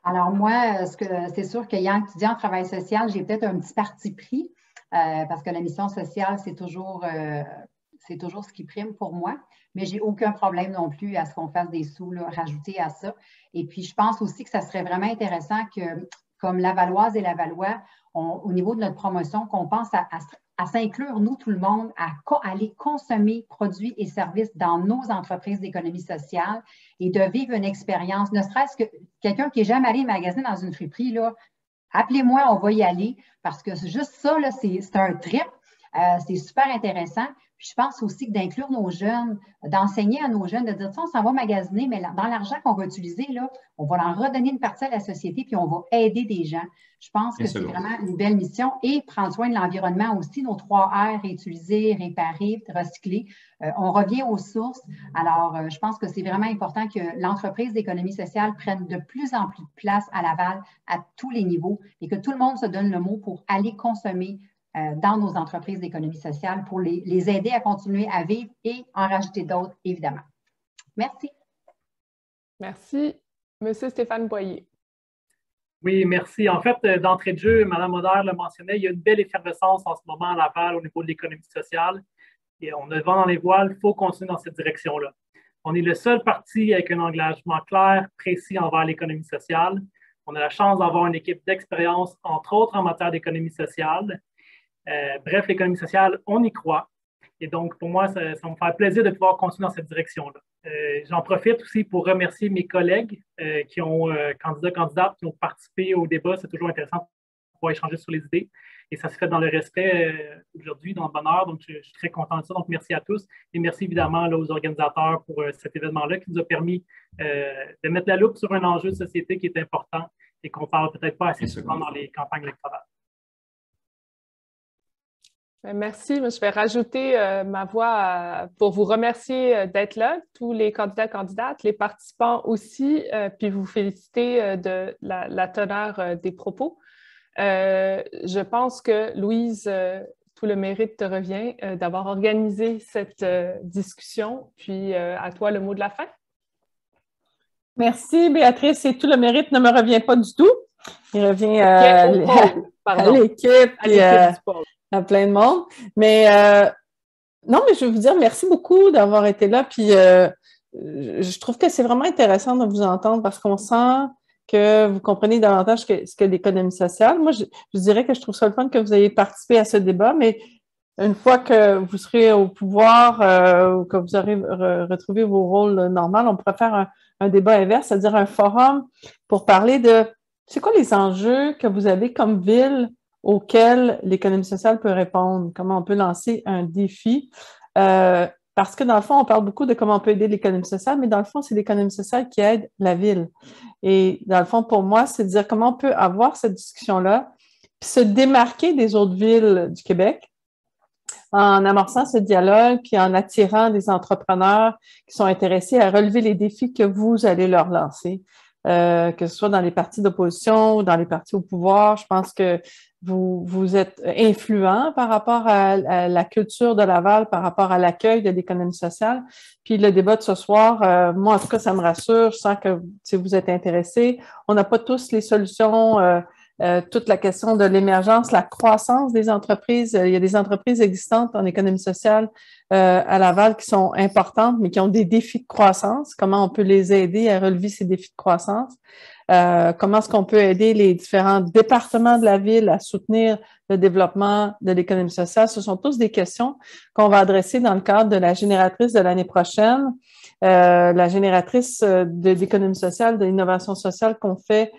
Alors moi, c'est sûr qu'ayant étudié en travail social, j'ai peut-être un petit parti pris parce que la mission sociale, c'est toujours ce qui prime pour moi, mais j'ai aucun problème non plus à ce qu'on fasse des sous là, rajoutés à ça. Et puis, je pense aussi que ça serait vraiment intéressant que, comme Lavalloise et Lavallois, au niveau de notre promotion, qu'on pense à s'inclure, nous, tout le monde, à aller consommer produits et services dans nos entreprises d'économie sociale et de vivre une expérience, ne serait-ce que quelqu'un qui n'est jamais allé magasiner dans une friperie, là, appelez-moi, on va y aller, parce que juste ça, là, c'est un trip, c'est super intéressant. Puis je pense aussi que d'inclure nos jeunes, d'enseigner à nos jeunes, de dire, on s'en va magasiner, mais dans l'argent qu'on va utiliser, là, on va en redonner une partie à la société, puis on va aider des gens. Je pense que c'est vraiment une belle mission et prendre soin de l'environnement aussi, nos 3 R, réutiliser, réparer, recycler. On revient aux sources. Alors, je pense que c'est vraiment important que l'entreprise d'économie sociale prenne de plus en plus de place à Laval à tous les niveaux et que tout le monde se donne le mot pour aller consommer dans nos entreprises d'économie sociale pour les aider à continuer à vivre et en rajouter d'autres, évidemment. Merci. Merci. Monsieur Stéphane Boyer. Oui, merci. En fait, d'entrée de jeu, Mme Auder le mentionnait, il y a une belle effervescence en ce moment à Laval au niveau de l'économie sociale. Et on a le vent dans les voiles, il faut continuer dans cette direction-là. On est le seul parti avec un engagement clair, précis envers l'économie sociale. On a la chance d'avoir une équipe d'expérience, entre autres en matière d'économie sociale. Bref, l'économie sociale, on y croit. Et donc, pour moi, ça me fait plaisir de pouvoir continuer dans cette direction-là. J'en profite aussi pour remercier mes collègues qui ont candidates, qui ont participé au débat. C'est toujours intéressant pouvoir échanger sur les idées. Et ça se fait dans le respect aujourd'hui, dans le bonheur. Donc, je suis très content de ça. Donc, merci à tous. Et merci évidemment là, aux organisateurs pour cet événement-là qui nous a permis de mettre la loupe sur un enjeu de société qui est important et qu'on ne parle peut-être pas assez souvent dans les campagnes électorales. Merci. Je vais rajouter ma voix pour vous remercier d'être là, tous les candidats, candidates, les participants aussi, puis vous féliciter de la teneur des propos. Je pense que, Louise, tout le mérite te revient d'avoir organisé cette discussion. Puis, à toi, le mot de la fin. Merci, Béatrice. Et tout le mérite ne me revient pas du tout. Il revient à l'équipe et à plein de monde. Mais non, mais je veux vous dire merci beaucoup d'avoir été là. Puis, je trouve que c'est vraiment intéressant de vous entendre parce qu'on sent que vous comprenez davantage ce que l'économie sociale. Moi, je dirais que je trouve ça le fun que vous ayez participé à ce débat, mais une fois que vous serez au pouvoir ou que vous aurez retrouvé vos rôles normaux, on pourrait faire un débat inverse, c'est-à-dire un forum pour parler de c'est quoi les enjeux que vous avez comme ville auxquels l'économie sociale peut répondre, comment on peut lancer un défi. Parce que dans le fond, on parle beaucoup de comment on peut aider l'économie sociale, mais dans le fond, c'est l'économie sociale qui aide la ville. Et dans le fond, pour moi, c'est de dire comment on peut avoir cette discussion-là, puis se démarquer des autres villes du Québec en amorçant ce dialogue, puis en attirant des entrepreneurs qui sont intéressés à relever les défis que vous allez leur lancer, que ce soit dans les partis d'opposition ou dans les partis au pouvoir. Je pense que vous êtes influent par rapport à la culture de Laval, par rapport à l'accueil de l'économie sociale. Puis le débat de ce soir, moi, en tout cas, ça me rassure. Je sens que si vous êtes intéressés, on n'a pas tous les solutions, toute la question de l'émergence, la croissance des entreprises. Il y a des entreprises existantes en économie sociale à Laval qui sont importantes, mais qui ont des défis de croissance. Comment on peut les aider à relever ces défis de croissance? Comment est-ce qu'on peut aider les différents départements de la ville à soutenir le développement de l'économie sociale? Ce sont tous des questions qu'on va adresser dans le cadre de la génératrice de l'année prochaine, la génératrice d'économie sociale, de l'innovation sociale qu'on fait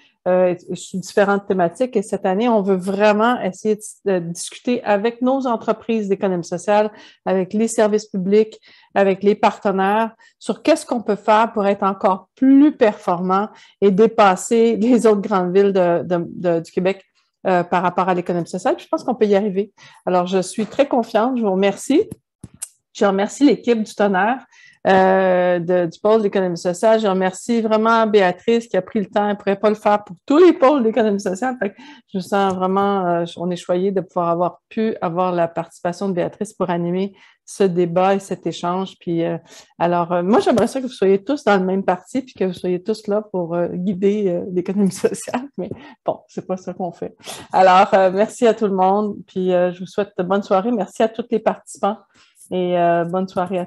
sur différentes thématiques. Et cette année, on veut vraiment essayer de discuter avec nos entreprises d'économie sociale, avec les services publics, avec les partenaires, sur qu'est-ce qu'on peut faire pour être encore plus performant et dépasser les autres grandes villes du Québec par rapport à l'économie sociale. Puis je pense qu'on peut y arriver. Alors, je suis très confiante. Je vous remercie. Je remercie l'équipe du Tonnerre. Du pôle d'économie sociale. Je remercie vraiment Béatrice qui a pris le temps. Elle ne pourrait pas le faire pour tous les pôles d'économie sociale. Fait que je me sens vraiment, on est choyés de pouvoir avoir la participation de Béatrice pour animer ce débat et cet échange. Puis, moi, j'aimerais ça que vous soyez tous dans le même parti puis que vous soyez tous là pour guider l'économie sociale. Mais bon, c'est pas ça qu'on fait. Alors, merci à tout le monde. Puis, je vous souhaite de bonne soirée. Merci à tous les participants et bonne soirée à tous.